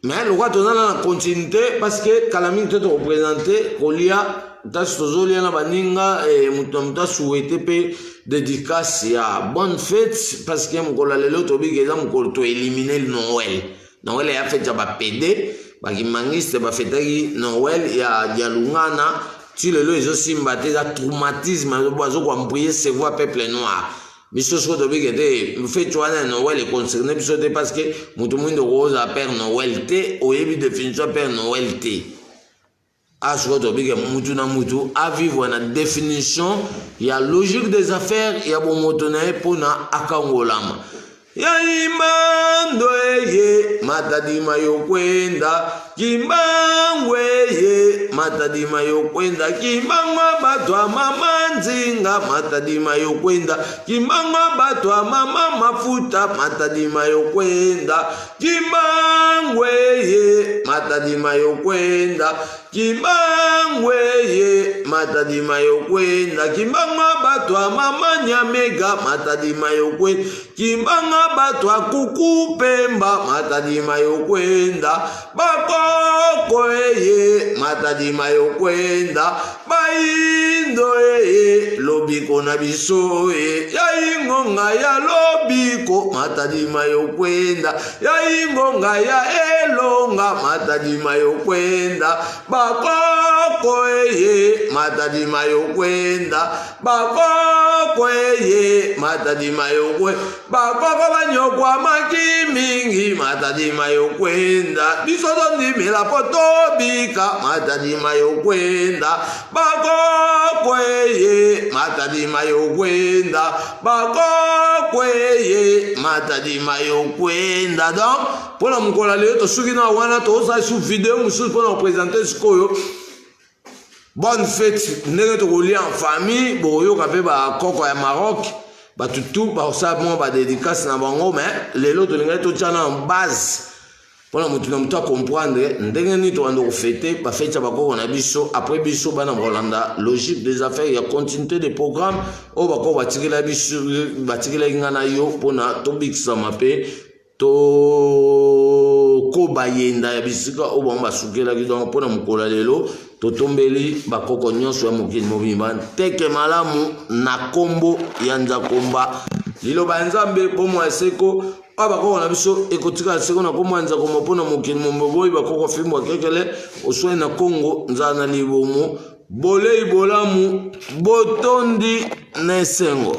Mais le roi a la continuité parce que Kalamine te représenté Kolia Tasozolia na baninga et mutamta souhaité pe dédicace ya bonne fête parce que mukola lelo to bigeza mukolo to éliminer le Noël. Noël ya fête ya ba PD ba kimangiste ba fêtaki Noël ya dialungana ti lelo ezo simba te da traumatisme bozo ko prier se voix peuple noir. biso so to bigete fait wana Noël est concerné biso te parce que mutu mwindo rose a Père Noël te oyebi définition Père Noël te aso to bige mutu na mutu a vivre na définition ya logique des affaires ya bomotona pona akangolama ya imando ye matadima yokwenda kimbangwe ye matadima yokwenda kimbangwa batwa mama nzinga matadima yokwenda kimbangwa batwa mama mafuta matadima yokwenda kimbangwe ye matadima yokwenda kimbangwe ye matadima yokwenda kimbangwa batwa mama nyamega matadima yokwenda kimbanga batwa kuku pemba matadima yokwenda bakoko ye matadima yokwenda baindo ye lobiko na biso ye ya ingonga ya lobiko matadima yokwenda ya ingonga ya elonga matadima yokwenda bakoko ye matadima yokwenda bakoko ye matadima yokwenda bakoko banyokwa makimingi matadima yokwenda bisoto ndimela potobika matadima yokwenda bakoko ye matadima yokwenda bakoko ye matadima yokwenda donc pona mukola leo tosuki na wana toza su vidéo mususu pona présenter sikoyo bonne fête ndenge tokolia en famille boyoka pe ba koko ya Maroc batutu ba sa bon ba dédicace na bango mais lelo tolinga to tchana en base pona mutu na mutu comprendre ndenge ni to ando fêter ba fête ba koko na biso après biso bana Rolanda logique des affaires ya continuité des programmes o ba ko batikela biso batikela ngana yo pona to bikisa mape to ko bayenda ya bisika o ba basukela ki donc pona mukola lelo totombeli bakoko nyonso ya mokili mobimba teke malamu na kombo ya Nzakomba liloba nzambe bomo aseko abakoko na biso ekotika seko na kombo ya Nzakomba pona mokili moboyi bakoko fimwa kekele oswe na Kongo nzana libomo bolei bolamu botondi nesengo